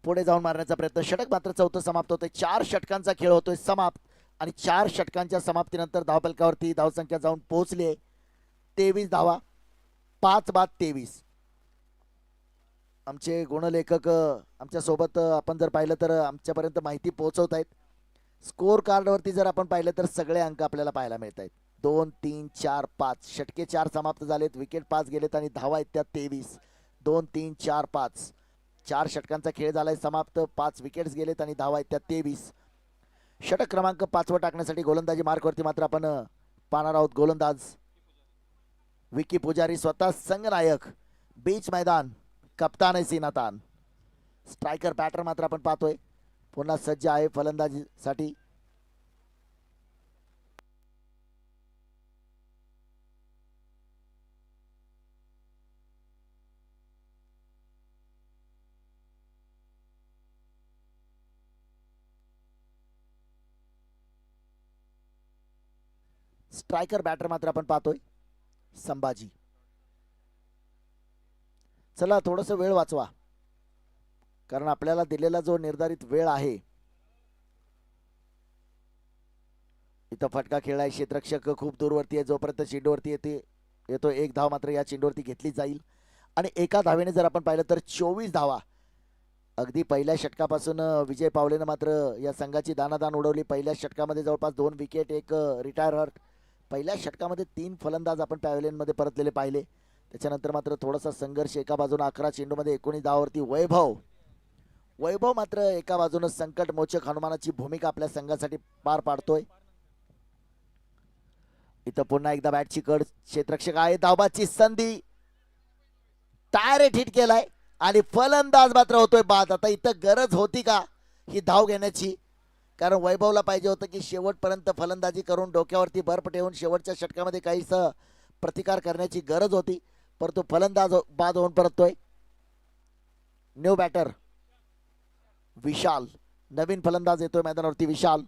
पुढे जाऊन मारण्याचा प्रयत्न, षटक मात्र चौथं समाप्त होतोय. 4 षटकांचा खेळ होतोय समाप्त, आणि 4 षटकांच्या समाप्तीनंतर धावफलकावरती धावसंख्या जाऊन पोहोचली आहे 23 धावा. 5 बाद 23. आमचे गुणलेखक आमच्या सोबत आपण जर पाहिलं तर आमच्यापर्यंत माहिती पोहोचवत आहेत. स्कोर कार्डवरती जर आपण पाहिलं तर सगळे अंक आपल्याला पाहायला मिळत आहेत. 2, 3, 4, 5 षटके 4 समाप्त झालेत, विकेट 5 गेलेत आणि धावा आहेत त्या 23. 2, 3, 4, 5 4 षटकांचा खेळ झालाय समाप्त. 5 विकेट्स गेलेत आणि धावा आहेत त्या 23. षटक क्रमांक 5वा टाकण्यासाठी गोलंदाजी मार्कवरती मात्र आपण पाहणार आहोत गोलंदाज विकी पुजारी, स्वतः संघनायक, बीच मैदान, कप्तान आहे सीनातान. स्ट्रायकर बॅटर मात्र आपण पाहतोय पुन्हा सज्ज आहे फलंदाजीसाठी. स्ट्रायकर बॅटर मात्र आपण पाहतोय संभाजी. चला थोडस वेळ वाचवा, कारण आपल्याला दिलेला जो निर्धारित वेळ आहे, इथं फटका खेळाय क्षेत्ररक्षक खूप दूरवरती आहे. जोपर्यंत चेंडूवरती येतो 1 धाव मात्र या चेंडूवरती घेतली जाईल, आणि एका धावेने जर आपण पाहिलं तर 24 धावा. अगदी पहिल्या षटकापासून विजय पावलेनं मात्र या संघाची दानादान उडवली. पहिल्या षटकामध्ये जवळपास 2 विकेट, 1 रिटायर हर्ट, पहिल्या षटकामध्ये 3 फलंदाज आपण पॅव्हलियनमध्ये परतलेले पाहिले. त्याच्यानंतर मात्र थोडासा संघर्ष. एका बाजूने 11 चेंडूमध्ये 19 धावावरती वैभव मात्र एका बाजूने संकट मोचक हनुमानाची भूमिका आपल्या संघासाठी पार पाडतोय. इथं पुन्हा एकदा बॅटची कड. क्षेत्ररक्षक आहे. धावबाची संधी. डायरेक्ट हिट केलाय आणि फलंदाज मात्र होतोय बाद. आता इथं गरज होती का ही धाव घेण्याची? कारण वैभवला पाहिजे होतं की शेवटपर्यंत फलंदाजी करून डोक्यावरती बर्फ ठेवून शेवटच्या षटकामध्ये काहीच प्रतिकार करण्याची गरज होती, परंतु फलंदाज बाद होऊन परततोय. न्यू बॅटर विशाल. नवीन फलंदाज येतोय मैदानावरती विशाल.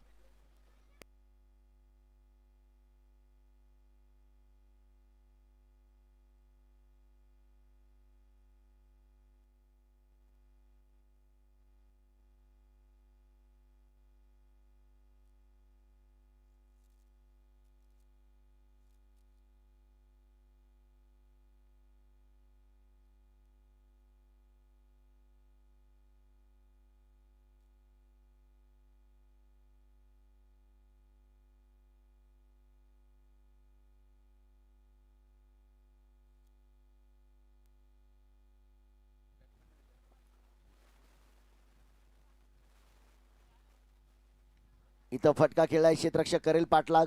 इथं फटका खेळलाय. क्षेत्ररक्षक करेल पाठलाग.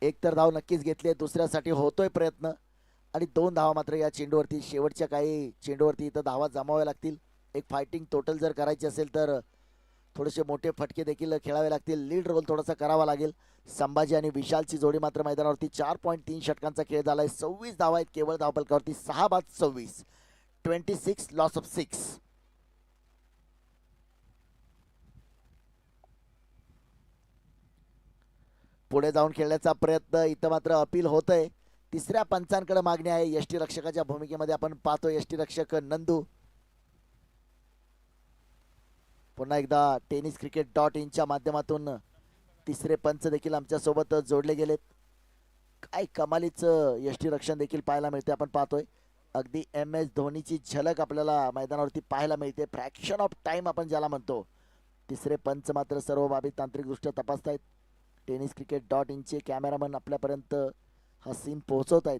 एक तर धाव नक्कीच घेतली, दुसऱ्यासाठी होतोय प्रयत्न आणि 2 धावा मात्र या चेंडूवरती. शेवटच्या काही चेंडूवरती इथं धावा जमाव्या लागतील. एक फायटिंग टोटल जर करायची असेल तर थोडेसे मोठे फटके देखील खेळावे लागतील. लीड रोल थोडासा करावा लागेल. संभाजी आणि विशालची जोडी मात्र मैदानावरती 4.3 षटकांचा खेळ झालाय. 26 धावा आहेत केवळ धावफलकावरती. 6 बाद 26. 26 लॉस ऑफ 6. पुढे जाऊन खेळण्याचा प्रयत्न. इथं मात्र अपील होतंय. तिसऱ्या पंचांकडे मागणी आहे. यष्टीरक्षकाच्या भूमिकेमध्ये आपण पाहतो यष्टीरक्षक नंदू. पुन्हा एकदा tenniscricket.in माध्यमातून तिसरे पंच देखील आमच्या सोबत जोडले गेलेत. काय कमालीचं यष्टीरक्षण देखील पाहायला मिळते. आपण पाहतोय अगदी MS धोनीची झलक आपल्याला मैदानावरती पाहायला मिळते. फ्रॅक्शन ऑफ टाइम आपण ज्याला म्हणतो. तिसरे पंच मात्र सर्व बाबी तांत्रिकदृष्ट्या तपासतायत. tenniscricket.in चे कॅमेरामन आपल्यापर्यंत हा सीन पोहोचवत आहेत.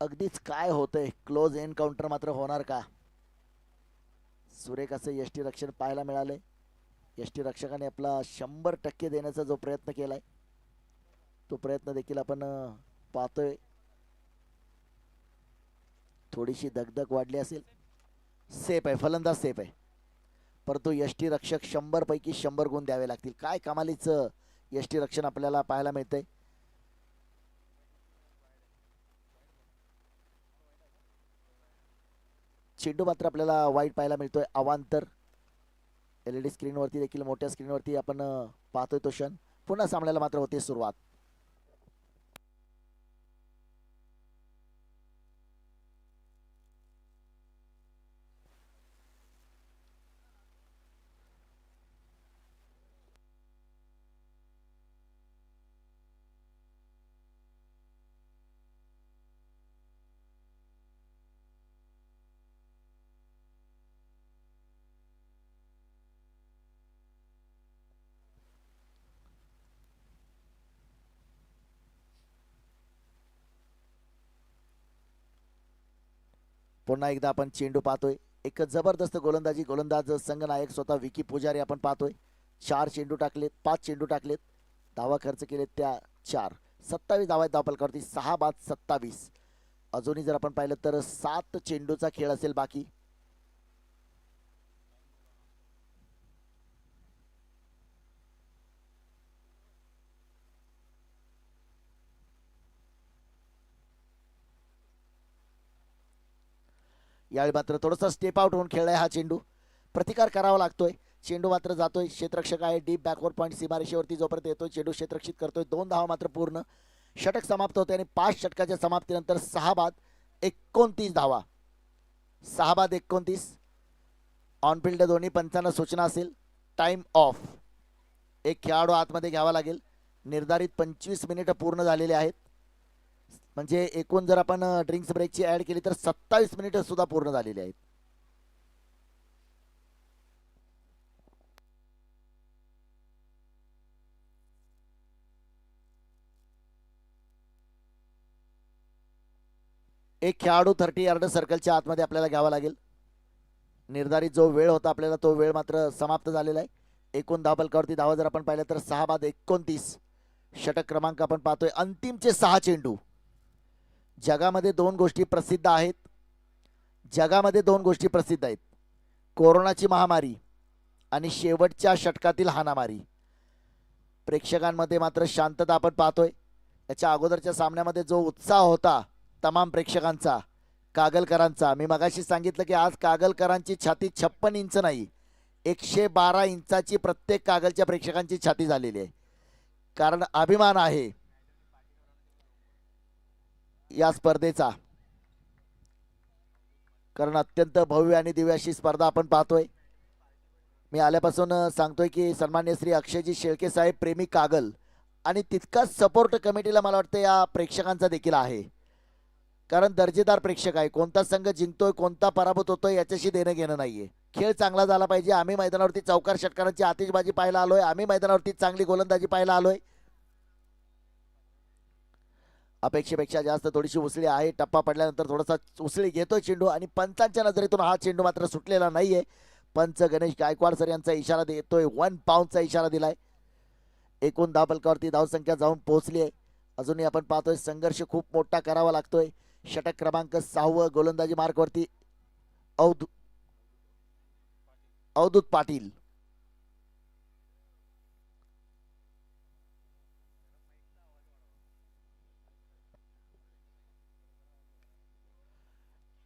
अगदीच काय होतंय. क्लोज एन्काउंटर मात्र होणार का? सुरेख असं यष्टीरक्षण पाहायला मिळालंय. यष्टीरक्षकाने आपला 100% देण्याचा जो प्रयत्न केलाय तो प्रयत्न देखील आपण पाहतोय. थोडीशी दगदग वाढली असेल. सेफ आहे. फलंदाज सेफ आहे, परंतु यष्टीरक्षक 100 पैकी 100 गुण द्यावे लागतील. काय कमालीचं यष्टीरक्षण आपल्याला पाहायला मिळतंय. चेंडू मात्र आपल्याला वाईट पाहायला मिळतोय. अवांतर LED स्क्रीनवरती देखील मोठ्या स्क्रीनवरती आपण पाहतोय तो क्षण. पुन्हा सामन्याला मात्र होते सुरुवात. पुन्हा एकदा आपण चेंडू पाहतोय. एक जबरदस्त गोलंदाजी. गोलंदाज संघनायक स्वतः विकी पुजारी आपण पाहतोय. 4 चेंडू टाकलेत. 5 चेंडू टाकलेत. धावा खर्च केलेत त्या 4. 27 धावा धावफलकावरती. 6 बाद 27. अजूनही जर आपण पाहिलं तर 7 चेंडूचा खेळ असेल बाकी. यावेळी मात्र थोडासा स्टेप आउट होऊन खेळलाय हा चेंडू. प्रतिकार करावा लागतोय. चेंडू मात्र जातोय. क्षेत्ररक्षक आहे डीप बॅकवर्ड पॉईंट सीमारेषेवरती जोपर्यंत येतोय चेंडू क्षेत्ररक्षित करतोय. 2 धावा मात्र पूर्ण. षटक समाप्त होते आणि 5 षटकाच्या समाप्तीनंतर 6 बाद 29 धावा. 6 बाद 29. ऑन फील्ड दोन्ही पंचांना सूचना असेल. Time of. एक खेळाडू आतमध्ये घ्यावा लागेल. निर्धारित 25 मिनिटं पूर्ण झालेले आहेत. म्हणजे एकूण जर आपण ड्रिंक्स ब्रेकची ऍड केली तर 27 मिनिटं सुद्धा पूर्ण झालेली आहेत. एक खेळाडू 30 यार्ड सर्कलच्या आतमध्ये आपल्याला घ्यावा लागेल. निर्धारित जो वेळ होता आपल्याला तो वेळ मात्र समाप्त झालेला आहे. एकूण धावफलकावरती धावा जर आपण पाहिलं तर 6 बाद 29. षटक क्रमांक आपण पाहतोय. अंतिमचे 6 चेंडू. जगामध्ये दोन गोष्टी प्रसिद्ध आहेत. जगामध्ये दोन गोष्टी प्रसिद्ध आहेत. कोरोनाची महामारी आणि शेवटच्या षटकातील हाणामारी. प्रेक्षकांमध्ये मात्र शांतता आपण पाहतोय. याच्या अगोदरच्या सामन्यामध्ये जो उत्साह होता तमाम प्रेक्षकांचा, कागलकरांचा, मी मगाशी सांगितलं की आज कागलकरांची छाती 56 इंच नाही, 112 इंचाची प्रत्येक कागलच्या प्रेक्षकांची छाती झालेली आहे. कारण अभिमान आहे या स्पर्धेचा. कारण अत्यंत भव्य आणि दिव्य अशी स्पर्धा आपण पाहतोय. मी आल्यापासून सांगतोय की सन्मान्य श्री अक्षयजी शेळके साहेब प्रेमी कागल आणि तितकाच सपोर्ट कमिटीला मला वाटतं या प्रेक्षकांचा देखील आहे. कारण दर्जेदार प्रेक्षक आहे. कोणता संघ जिंकतोय कोणता पराभूत होतोय याच्याशी देणं घेणं नाहीये. खेळ चांगला झाला पाहिजे. आम्ही मैदानावरती चौकार षटकारांची आतिषबाजी पाहायला आलोय. आम्ही मैदानावरती चांगली गोलंदाजी पाहायला आलोय. अपेक्षेपेक्षा जास्त थोडीशी उसळी आहे. टप्पा पडल्यानंतर थोडासा उसळी घेतोय चेंडू आणि पंचांच्या नजरेतून हा चेंडू मात्र सुटलेला नाहीये. पंच गणेश गायकवाड सर यांचा इशारा देतोय. 1 पाऊंडचा इशारा दिलाय. एकूण धावफलकावरती धावसंख्या जाऊन पोहोचली आहे. अजूनही आपण पाहतोय संघर्ष खूप मोठा करावा लागतोय. षटक क्रमांक 6 गोलंदाजी मार्कवरती अवधूत पाटील.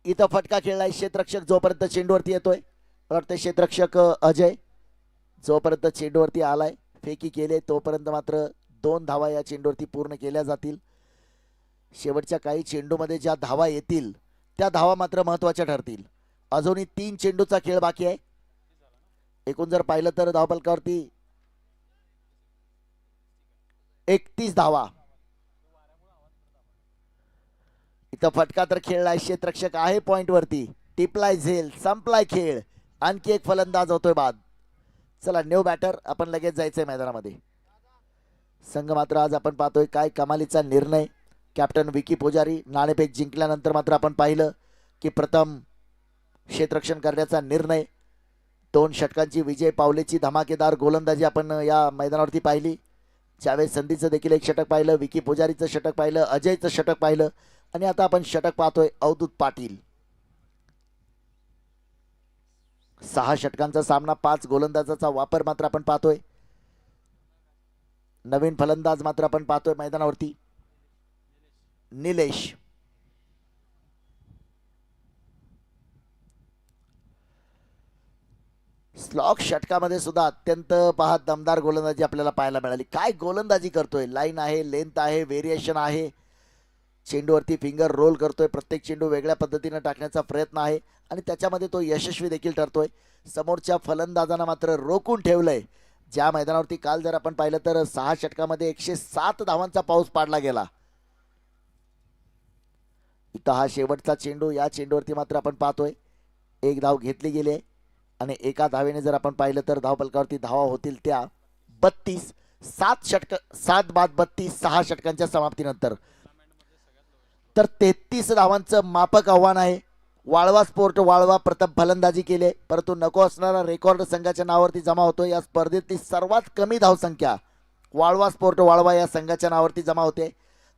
इथं फटका खेळलाय क्षेत्ररक्षक जोपर्यंत चेंडूवरती येतोय. वाटतं क्षेत्ररक्षक अजय जोपर्यंत चेंडूवरती आलाय फेकी केले तोपर्यंत मात्र 2 धावा या चेंडूवरती पूर्ण केल्या जातील. शेवटच्या काही चेंडूमध्ये ज्या धावा येतील त्या धावा मात्र महत्वाच्या ठरतील. अजूनही 3 चेंडूचा खेळ बाकी आहे. एकूण जर पाहिलं तर धावफलकावरती 31 धावा. इथं फटका तर खेळलाय क्षेत्ररक्षक आहे पॉइंट वरती. टिपलाय झेल संपलाय खेळ. आणखी एक फलंदाज होतोय बाद. चला न्यू बॅटर आपण लगेच जायचंय मैदानामध्ये. संघ मात्र आज आपण पाहतोय काय कमालीचा निर्णय. कॅप्टन विकी पुजारी नाणेफेक जिंकल्यानंतर मात्र आपण पाहिलं की प्रथम क्षेत्ररक्षण करण्याचा निर्णय. 2 षटकांची विजय पावलेची धमाकेदार गोलंदाजी आपण या मैदानावरती पाहिली. ज्यावेळेस संधीचं देखील एक षटक पाहिलं. विकी पुजारीचं षटक पाहिलं. अजयचं षटक पाहिलं. आणि आता आपण षटक पाहतोय अवधूत पाटील. 6 षटकांचा सामना 5 गोलंदाजाचा वापर मात्र आपण पाहतोय. नवीन फलंदाज मात्र आपण पाहतोय मैदानावरती निलेश. स्लॉक षटकामध्ये सुद्धा अत्यंत दमदार गोलंदाजी आपल्याला पाहायला मिळाली. काय गोलंदाजी करतोय. लाईन आहे, लेंथ आहे, व्हेरिएशन आहे. चेंडूवरती फिंगर रोल करतोय. प्रत्येक चेंडू वेगळ्या पद्धतीने टाकण्याचा प्रयत्न आहे आणि त्याच्यामध्ये तो यशस्वी देखील ठरतोय. समोरच्या फलंदाजांना मात्र रोखून ठेवलंय. ज्या मैदानावरती काल जर आपण पाहिलं तर 6 षटकामध्ये 107 धावांचा पाऊस पाडला गेला. इथं हा शेवटचा चेंडू. या चेंडूवरती मात्र आपण पाहतोय 1 धाव घेतली गेली आहे आणि एका धावेने जर आपण पाहिलं तर धावफलकावरती धावा होतील त्या 32. 7 बाद 32 6 षटकांच्या समाप्तीनंतर. तर 33 धावांचं मापक आव्हान आहे. वाळवा स्पोर्ट वाळवा प्रथम फलंदाजी केली परंतु नको असणारा रेकॉर्ड संघाच्या नावावरती जमा होतो. या स्पर्धेतली सर्वात कमी धावसंख्या वाळवा स्पोर्ट वाळवा या संघाच्या नावावरती जमा होते.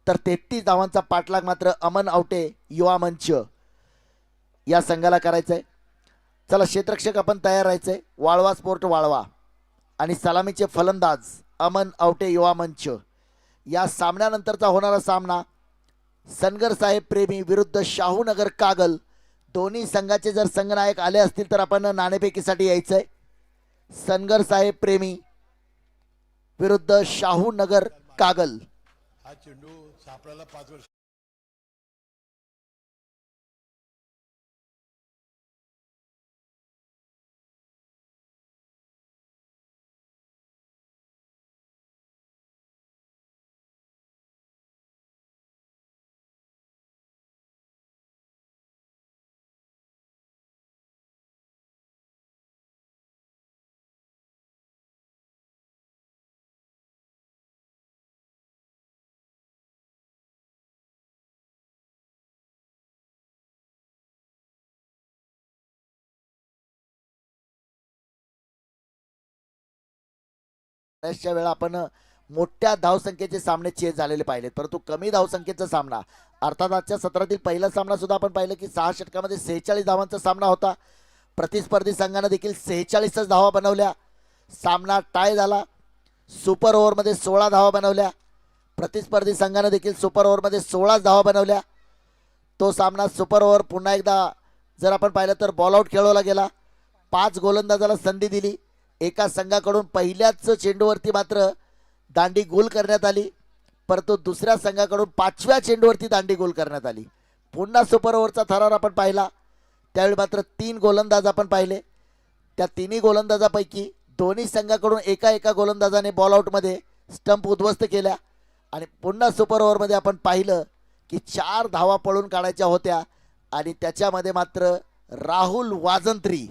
तर 33 धावांचा पाठलाग मात्र अमन आवटे युवा मंच या संघाला करायचंय. चला क्षेत्ररक्षक आपण तयार राहायचंय. वाळवा स्पोर्ट वाळवा आणि सलामीचे फलंदाज अमन आवटे युवा मंच. या सामन्यानंतरचा होणारा सामना सनगर साहेब प्रेमी विरुद्ध शाहूनगर कागल. दोन्ही संघाचे जर संघनायक आले असतील तर आपण नाणेफेकीसाठी यायचंय. सनगर साहेब प्रेमी विरुद्ध शाहूनगर कागल. हा चेंडू सापडायला 5 वर्ष बऱ्याचशा वेळा आपण मोठ्या धावसंख्येचे सामने चेस झालेले पाहिलेत, परंतु कमी धावसंख्येचा सामना अर्थात आजच्या सत्रातील पहिला सामना सुद्धा आपण पाहिलं की 6 षटकामध्ये 46 धावांचा सामना होता. प्रतिस्पर्धी संघानं देखील 46च धावा बनवल्या. सामना टाय झाला. सुपर ओव्हरमध्ये 16 धावा बनवल्या. प्रतिस्पर्धी संघानं देखील सुपर ओव्हरमध्ये 16 धावा बनवल्या. तो सामना सुपर ओव्हर पुन्हा एकदा जर आपण पाहिलं तर बॉल आउट खेळवला गेला. 5 गोलंदाजाला संधी दिली. एका संघाकडून पहिल्याच चेंडूवरती मात्र दांडी गोल करण्यात आली, परंतु दुसऱ्या संघाकडून 5व्या चेंडूवरती दांडी गोल करण्यात आली. पुन्हा सुपर ओव्हरचा थरार आपण पाहिला. त्यावेळी मात्र 3 गोलंदाज आपण पाहिले. त्या तिन्ही गोलंदाजापैकी दोन्ही संघाकडून एका एका गोलंदाजाने बॉल आउटमध्ये स्टंप उद्ध्वस्त केल्या आणि पुन्हा सुपर ओव्हरमध्ये आपण पाहिलं की 4 धावा पळून काढायच्या होत्या आणि त्याच्यामध्ये मात्र राहुल वाजंत्री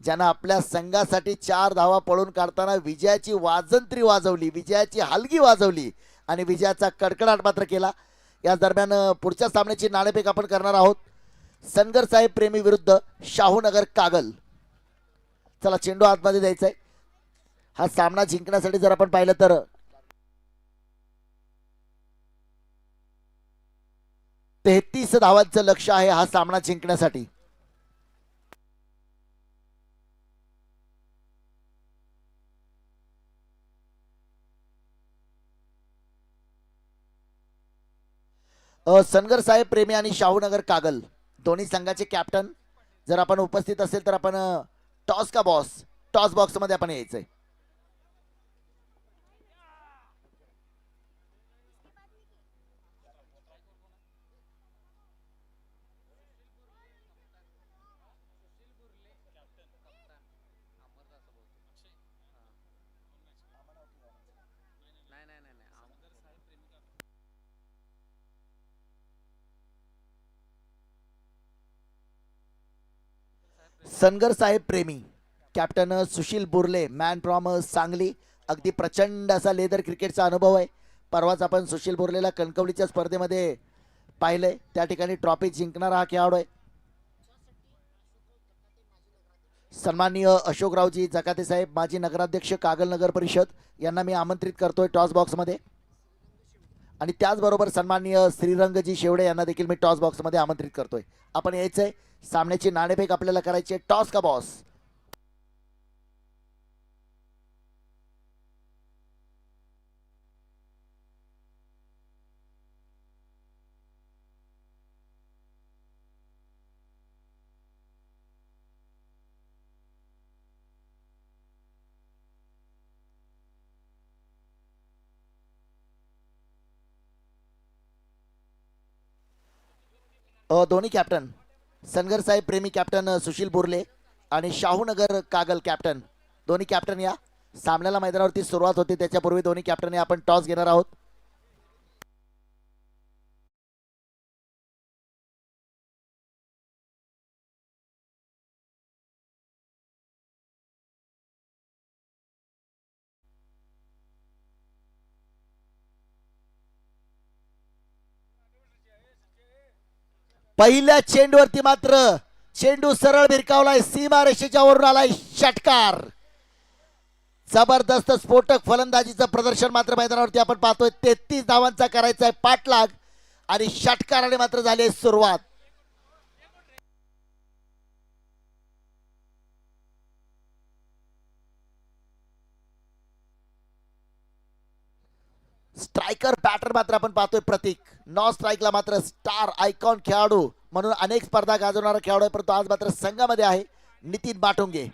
ज्यानं आपल्या संघासाठी 4 धावा पळून काढताना विजयाची वाजंत्री वाजवली, विजयाची हलगी वाजवली आणि विजयाचा कडकडाट मात्र केला. या दरम्यान पुढच्या सामन्याची नाणेफेक आपण करणार आहोत. सनगर साहेब प्रेमी विरुद्ध शाहूनगर कागल. चला चेंडू आतमध्ये द्यायचा आहे. हा सामना जिंकण्यासाठी जर आपण पाहिलं तर 33 धावांचं लक्ष आहे हा सामना जिंकण्यासाठी. सनगर साहेब प्रेमी आणि शाहूनगर कागल दोन्ही संघाचे कॅप्टन जर आपण उपस्थित असेल तर आपण टॉस का बॉस, टॉस बॉक्स मध्ये आपण यायचंय. सनगर साहेब प्रेमी captain Sushil Burle, man from Sangli. अगदी प्रचंड असा लेदर क्रिकेटचा अनुभव आहे. परवाच आपण सुशील बुर्लेला कणकवलीच्या स्पर्धेमध्ये पाहिले, त्या ठिकाणी ट्रॉफी जिंकणारा हा खेळाडू आहे. सन्माननीय अशोकरावजी जकाते साहेब, माजी नगराध्यक्ष कागल नगर परिषद, यांना मी आमंत्रित करतोय टॉस बॉक्समध्ये. आणि त्याचबरोबर सन्माननीय श्रीरंगजी शेवडे यांना देखील मी टॉस बॉक्समध्ये आमंत्रित करतोय. आपण यायचंय. सामन्याची नाणेफेक आपल्याला करायची आहे. टॉस का बॉस. दोन्ही कॅप्टन सनगर साहेब प्रेमी कॅप्टन सुशील बुर्ले आणि शाहूनगर कागल कॅप्टन, दोन्ही कॅप्टन या सामन्याला मैदानावरती सुरुवात होते त्याच्यापूर्वी दोन्ही कॅप्टन आपण टॉस घेणार आहोत. पहिल्या चेंडूवरती मात्र चेंडू सरळ भिरकावलाय, सीमारेषेच्या वरून आलाय षटकार. जबरदस्त स्फोटक फलंदाजीचं प्रदर्शन मात्र मैदानावरती आपण पाहतोय. 33 धावांचा करायचा आहे पाठलाग आणि षटकाराने मात्र झाली आहे सुरुवात. स्ट्रायकर बॅटर मात्र आपण पाहतोय प्रतीक. नॉन स्ट्राईकला मात्र स्टार आयकॉन खेळाडू म्हणून अनेक स्पर्धा गाजवणारा खेळाडू आहे, परंतु आज मात्र संघामध्ये आहे नितीन बाटुंगे.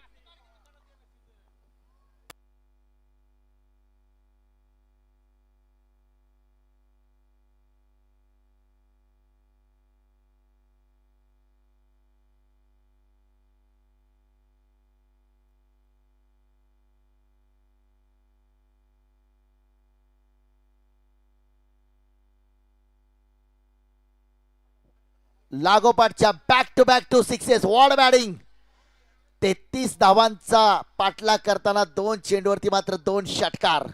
लागोपाठच्या बॅक टू सिक्सेस. वॉर्ड बॅटिंग. 33 धावांचा पाठलाग करताना 2 चेंडूवरती मात्र 2 षटकार.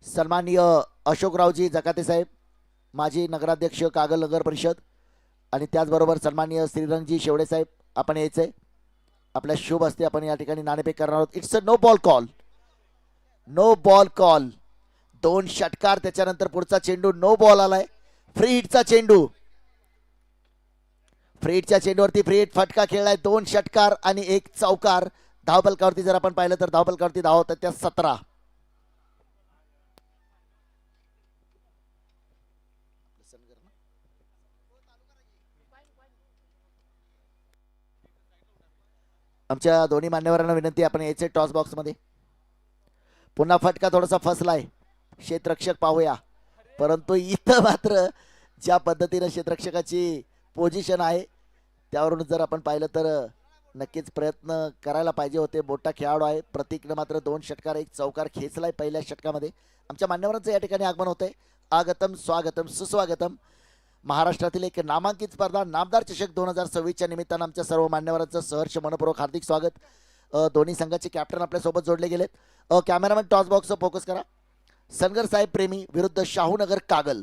सन्माननीय अशोकरावजी जकाते साहेब, माजी नगराध्यक्ष कागल नगर परिषद आणि त्याचबरोबर सन्माननीय श्रीरंगजी शेवडे साहेब आपण यायचंय. आपल्या शुभ हस्ते आपण या ठिकाणी नाणेफेक करणार आहोत. It's a no ball call. No ball call. 2 षटकार त्याच्यानंतर पुढचा चेंडू नो बॉल आलाय. फ्री हिटचा चेंडू. फ्री हिटच्या चेंडूवरती फ्री हिट फटका खेळलाय. 2 षटकार आणि 1 चौकार. धावफलकावरती जर आपण पाहिलं तर धावफलकावरती धाव होतात त्या 17. आमच्या दोन्ही मान्यवरांना विनंती आपण यायचे टॉस बॉक्स मध्ये. पुन्हा फटका थोडासा फसलाय. क्षेत्ररक्षक पाहूया. परंतु इथं मात्र ज्या पद्धतीने क्षेत्ररक्षकाची पोझिशन आहे त्यावरून जर आपण पाहिलं तर नक्कीच प्रयत्न करायला पाहिजे होते. मोठा खेळाडू आहे. प्रतीकनं मात्र 2 षटकार 1 चौकार खेचलाय पहिल्या षटकामध्ये. आमच्या मान्यवरांचं या ठिकाणी आगमन होतंय. आगतम स्वागतम सुस्वागतम. महाराष्ट्रातील एक नामांकित स्पर्धा नामदार चषक 2026च्या निमित्तानं आमच्या सर्व मान्यवरांचं सहर्ष मनपूर्वक हार्दिक स्वागत. दोन्ही संघाचे कॅप्टन आपल्या सोबत जोडले गेलेत. कॅमेरामॅन टॉस बॉक्स फोकस करा. सनगर साहेब प्रेमी विरुद्ध शाहूनगर कागल.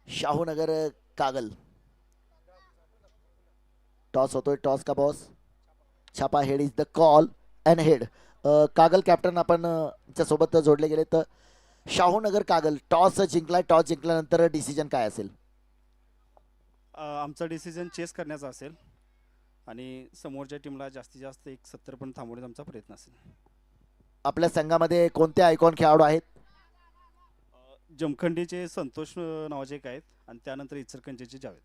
शाहूनगर कागल. टॉस होतोय. टॉस का बॉस. छापा. Head is the call and head. Kagal captain आपण सोबत जोडले गेले. तर शाहूनगर कागल टॉस जिंकलाय. टॉस जिंकल्यानंतर डिसिजन काय असेल. आमचा डिसिजन चेस करण्याचा असेल आणि समोरच्या टीमला जास्तीत जास्त 170 पण थांबवण्याचा आमचा प्रयत्न असेल. आपल्या संघामध्ये कोणते आयकॉन खेळाडू आहेत. जमखंडीचे संतोष नावाचे एक आहेत आणि त्यानंतर इचलकरंजीचे जावेद.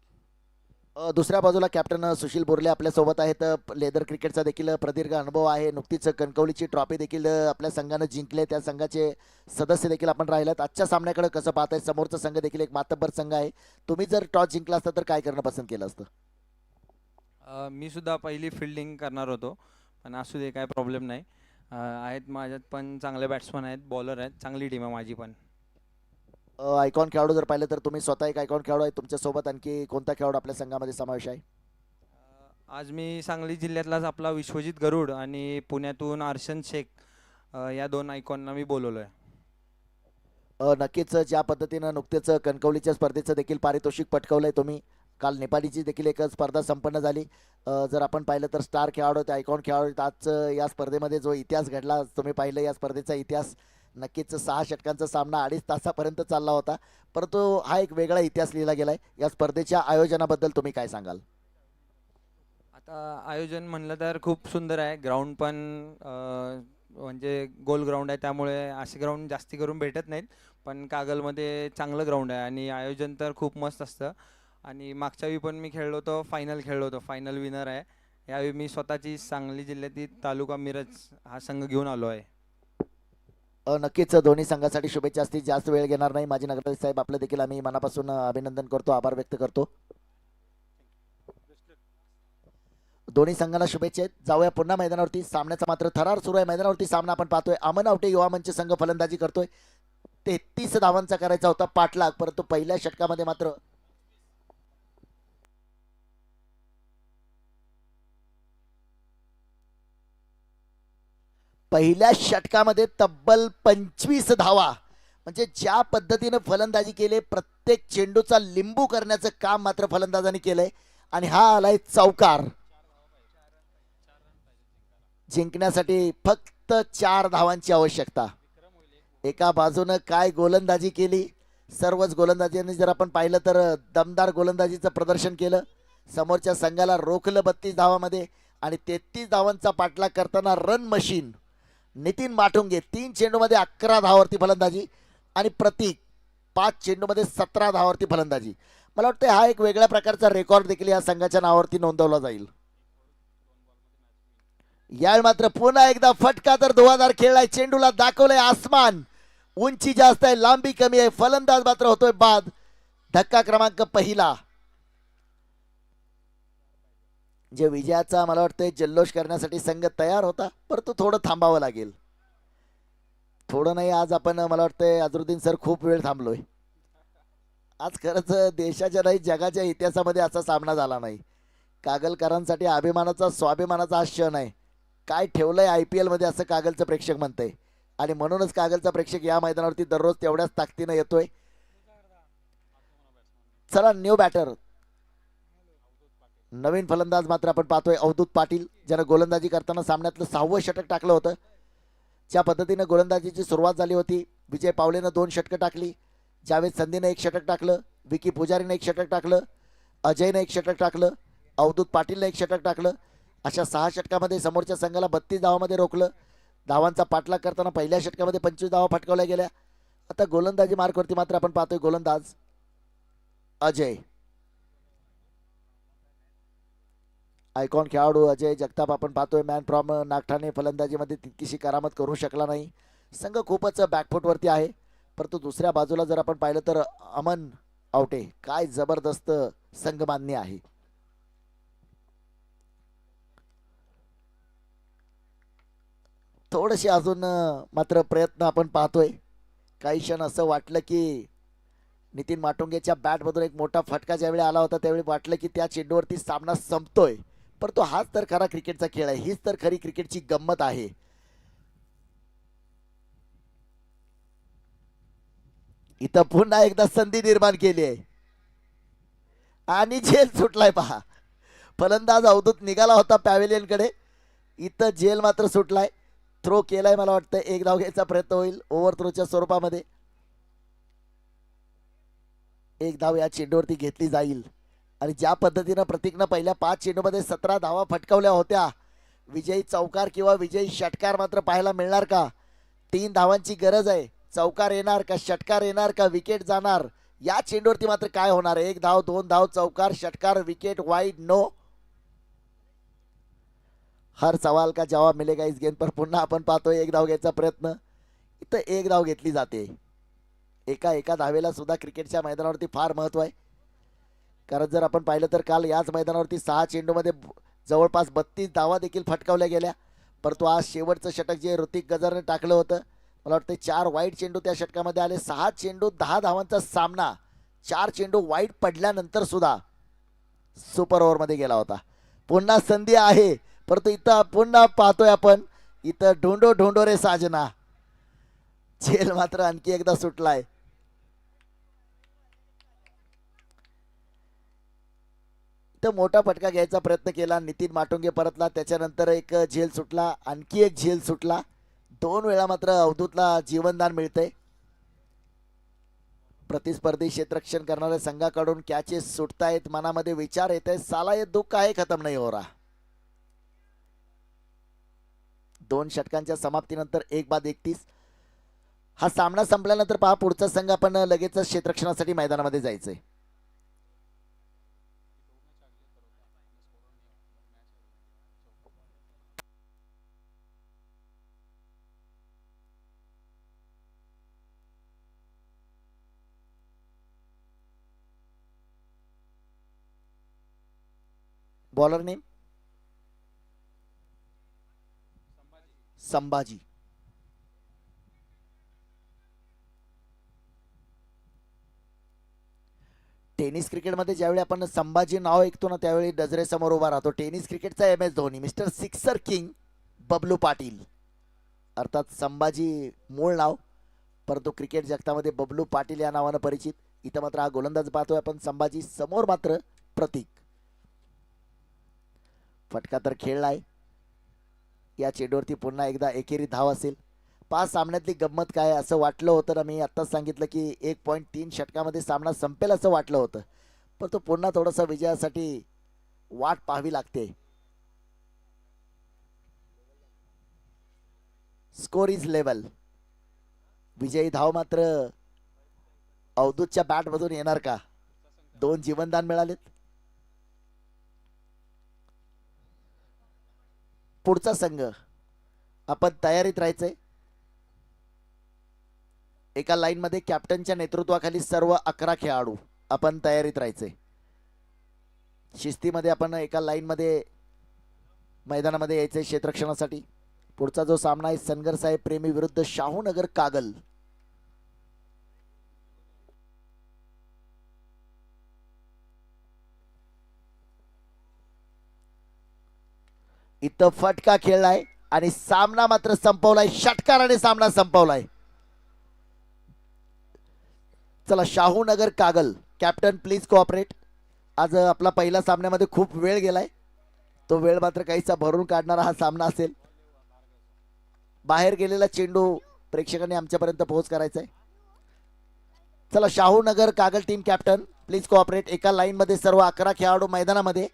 दुसऱ्या बाजूला कॅप्टन सुशील बोरले आपल्या सोबत आहेत. लेदर क्रिकेटचा देखील प्रदीर्घ अनुभव आहे. नुकतीच कणकवलीची ट्रॉफी देखील आपल्या संघानं जिंकले. त्या संघाचे सदस्य देखील आपण राहिलात. आजच्या सामन्याकडे कसं पाहताय. समोरचा संघ देखील एक मातब्बर संघ आहे. तुम्ही जर टॉस जिंकला असता तर काय करणं पसंत केलं असतं. मी सुद्धा पहिली फिल्डिंग करणार होतो पण असू दे काय प्रॉब्लेम नाही. आहेत माझ्यात पण चांगले बॅट्समन आहेत. बॉलर आहेत. चांगली टीम आहे माझी पण. आयकॉन खेळाडू जर पाहिलं तर तुम्ही स्वतः एक आयकॉन खेळाडू आहे. तुमच्यासोबत आणखी कोणता खेळाडू आपल्या संघामध्ये समावेश आहे. आज मी सांगली जिल्ह्यातलाच आपला विश्वजित गरुड आणि पुण्यातून अर्शन शेख या 2 आयकॉनना मी बोलवलो आहे. नक्कीच ज्या पद्धतीनं नुकतेच कणकवलीच्या स्पर्धेचं देखील पारितोषिक पटकवलंय तुम्ही. काल नेपाळची देखील एक स्पर्धा संपन्न झाली. जर आपण पाहिलं तर स्टार खेळाडू ते आयकॉन खेळाडू. आज या स्पर्धेमध्ये जो इतिहास घडला तुम्ही पाहिलं. या स्पर्धेचा इतिहास नक्कीच 6 षटकांचा सामना 2.5 तासापर्यंत चालला होता. परंतु हा एक वेगळा इतिहास लिहिला गेलाय. या स्पर्धेच्या आयोजनाबद्दल तुम्ही काय सांगाल. आता आयोजन म्हणलं तर खूप सुंदर आहे. ग्राउंड पण म्हणजे गोल ग्राउंड आहे त्यामुळे असे ग्राउंड जास्ती करून भेटत नाहीत. पण कागलमध्ये चांगलं ग्राउंड आहे आणि आयोजन तर खूप मस्त असतं. आणि मागच्या वेळी पण मी खेळलो होतो. फायनल खेळलो होतो. फायनल विनर आहे. यावेळी मी स्वतःची सांगली जिल्ह्यातील तालुका मिरज हा संघ घेऊन आलो आहे. नक्कीच दोन्ही संघासाठी शुभेच्छा असतील. जास्त वेळ घेणार नाही. माजी नगराध्यक्ष साहेब आपलं देखील आम्ही मनापासून अभिनंदन करतो. आभार व्यक्त करतो. दोन्ही संघांना शुभेच्छा आहेत. जाऊया पुन्हा मैदानावरती. सामन्याचा मात्र थरार सुरू आहे. मैदानावरती सामना आपण पाहतोय. अमन आवटे युवा मंच संघ फलंदाजी करतोय. 33 धावांचा करायचा होता पाठलाग. परंतु पहिल्या षटकामध्ये मात्र तब्बल 25 धावा. म्हणजे ज्या पद्धतीने फलंदाजी केले. प्रत्येक चेंडूचा लिंबू करण्याचं काम मात्र फलंदाजांनी केलंय. आणि हा आलाय चौकार. जिंकण्यासाठी फक्त 4 धावांची आवश्यकता. एका बाजूनं काय गोलंदाजी केली. सर्वच गोलंदाजांनी जर आपण पाहिलं तर दमदार गोलंदाजीचं प्रदर्शन केलं. समोरच्या संघाला रोखलं 32 धावामध्ये आणि 33 धावांचा पाठलाग करताना रन मशीन नितीन माटुंगे 3 चेंडूमध्ये 11 धावावरती फलंदाजी आणि प्रतीक 5 चेंडूमध्ये 17 धावावरती फलंदाजी. मला वाटतं हा एक वेगळ्या प्रकारचा रेकॉर्ड देखील या संघाच्या नावावरती नोंदवला जाईल. यावेळी मात्र पुन्हा एकदा फटका तर धुवाधार खेळलाय. चेंडूला दाखवलंय आसमान. उंची जास्त आहे. लांबी कमी आहे. फलंदाज मात्र होतोय बाद. धक्का क्रमांक पहिला. जे विजयाचा मला वाटतं जल्लोष करण्यासाठी संघ तयार होता. परंतु थोडं थांबावं लागेल. थोडं नाही. आज आपण मला वाटतंय अजरुद्दीन सर खूप वेळ थांबलोय. आज खरंच देशाच्या नाही जगाच्या इतिहासामध्ये असा सामना झाला नाही. कागलकरांसाठी अभिमानाचा स्वाभिमानाचा हा क्षण आहे. काय ठेवलंय IPL मध्ये असं कागलचं प्रेक्षक म्हणतंय आणि म्हणूनच कागलचा प्रेक्षक या मैदानावरती दररोज तेवढ्याच ताकदीनं येतोय. चला न्यू बॅटर नवीन फलंदाज मात्र आपण पाहतोय अवधूत पाटील, ज्यानं गोलंदाजी करताना सामन्यातलं 6वं षटक टाकलं होतं. ज्या पद्धतीनं गोलंदाजीची सुरुवात झाली होती, विजय पावलेनं 2 षटकं टाकली, जावेद संधीनं 1 षटक टाकलं, विकी पुजारीनं 1 षटक टाकलं, अजयनं 1 षटक टाकलं, अवधूत पाटीलनं 1 षटक टाकलं. अशा 6 षटकामध्ये समोरच्या संघाला 32 धावामध्ये रोखलं. धावांचा पाठलाग करताना पहिल्या षटकामध्ये 25 धावा फटकावल्या गेल्या. आता गोलंदाजी मार्कवरती मात्र आपण पाहतोय गोलंदाज अजय, आयकॉन खेळाडू अजय जगताप आपण पाहतोय. मॅन फ्रॉम नागठाणे फलंदाजीमध्ये तितकीशी करामत करू शकला नाही. संघ खूपच बॅकफुटवरती आहे. परंतु दुसऱ्या बाजूला जर आपण पाहिलं तर अमन आवटे काय जबरदस्त संघमान्य आहे. थोडेसे अजून मात्र प्रयत्न आपण पाहतोय. काही क्षण असं वाटलं की नितीन माटुंगेच्या बॅटमधून एक मोठा फटका ज्यावेळी आला होता त्यावेळी वाटलं की त्या चेंडूवरती सामना संपतोय. परंतु हाच तर खरा क्रिकेटचा खेळ आहे, हीच तर खरी क्रिकेटची गंमत आहे. इथं पुन्हा एकदा संधी निर्माण केली आहे आणि झेल सुटलाय पहा. फलंदाज अवधूत निघाला होता पॅव्हेलियनकडे, इथं झेल मात्र सुटलाय. थ्रो केलाय, मला वाटतं 1 धाव घ्यायचा प्रयत्न होईल ओव्हर थ्रोच्या स्वरूपामध्ये. 1 धाव या चेंडूवरती घेतली जाईल. आणि ज्या पद्धतीनं प्रतीकनं पहिल्या 5 चेंडूमध्ये 17 धावा फटकावल्या होत्या, विजयी चौकार किंवा विजयी षटकार मात्र पाहायला मिळणार का? 3 धावांची गरज आहे. चौकार येणार का, षटकार येणार का, विकेट जाणार? या चेंडूवरती मात्र काय होणार? 1 धाव, 2 धाव, चौकार, षटकार, विकेट, वाईड, नो. हर सवाल का जवाब मिलेगा इस गेंद पर. पुन्हा आपण पाहतोय 1 धाव घ्यायचा प्रयत्न, इथं 1 धाव घेतली जाते. एका धावेला सुद्धा क्रिकेटच्या मैदानावरती फार महत्व आहे. कारण जर आपण पाहिलं तर काल याच मैदानावरती 6 चेंडूमध्ये जवळपास 32 धावा देखील फटकावल्या गेल्या. परंतु आज शेवटचं षटक जे ऋतिक गजरने टाकलं होतं, मला वाटतं 4 वाईट चेंडू त्या षटकामध्ये आले. 6 चेंडू 10 धावांचा सामना, 4 चेंडू वाईट पडल्यानंतर सुद्धा सुपर ओव्हरमध्ये गेला होता. पुन्हा संधी आहे, परंतु इथं पुन्हा पाहतोय आपण, इथं ढोंडो ढोंडो रे साजना, झेल मात्र आणखी एकदा सुटलाय. तर मोठा फटका घ्यायचा प्रयत्न केला, नितीन माटुंगे परतला, त्याच्यानंतर एक झेल सुटला, आणखी एक झेल सुटला. 2 वेळा मात्र अवधूतला जीवनदान मिळतंय. प्रतिस्पर्धी क्षेत्ररक्षण करणाऱ्या संघाकडून कॅचेस सुटतायत, मनामध्ये विचार येत आहे, साला ये दुःख आहे खतम नाही हो रहा. 2 षटकांच्या समाप्तीनंतर 1-31. हा सामना संपल्यानंतर पहा पुढचा संघ आपण लगेचच क्षेत्ररक्षणासाठी मैदानामध्ये जायचंय. Bowler name Sambhaji. टेनिस क्रिकेटमध्ये ज्यावेळी आपण संभाजी नाव ऐकतो ना त्यावेळी नजरे समोर उभा राहतो टेनिस क्रिकेटचा MS Dhoni, mister sixer king Bablu Patil. अर्थात संभाजी मूळ नाव, परंतु क्रिकेट जगतामध्ये बबलू पाटील या नावानं परिचित. इथं मात्र हा गोलंदाज पाहतोय आपण संभाजी, समोर मात्र प्रतीक. फटका तर खेळलाय. या चेंडूवरती पुन्हा एकदा एकेरी धाव असेल. 5 सामन्यातली गंमत काय, असं वाटलं होतं ना, मी आत्ताच सांगितलं की 1.3 षटकामध्ये सामना संपेल असं वाटलं होतं, पण तो पुन्हा थोडंसं विजयासाठी वाट पाहावी लागते. Score is level. विजयी धाव मात्र अवधूतच्या बॅटमधून येणार का? 2 जीवनदान मिळालेत. पुढचा संघ आपण तयारीत राहायचंय. एका लाईन मध्ये कॅप्टनच्या नेतृत्वाखाली सर्व 11 खेळाडू आपण तयारीत राहायचंय. शिस्तीमध्ये आपण एका लाईन मध्ये मैदानामध्ये यायचंय क्षेत्ररक्षणासाठी. पुढचा जो सामना आहे सनगर साहेब प्रेमी विरुद्ध शाहूनगर कागल. इथं फटका खेळलाय आणि सामना मात्र संपवलाय, षटकाराने सामना संपवलाय. चला Shahunagar Kagal captain please cooperate. आज आपला पहिला सामन्यामध्ये खूप वेळ गेलाय, तो वेळ मात्र काहीसा भरून काढणारा हा सामना असेल. बाहेर गेलेला चेंडू प्रेक्षकांनी आमच्यापर्यंत पोहोच करायचा आहे. चला Shahunagar Kagal team captain please cooperate. एका लाईन मध्ये सर्व 11 खेळाडू मैदानामध्ये.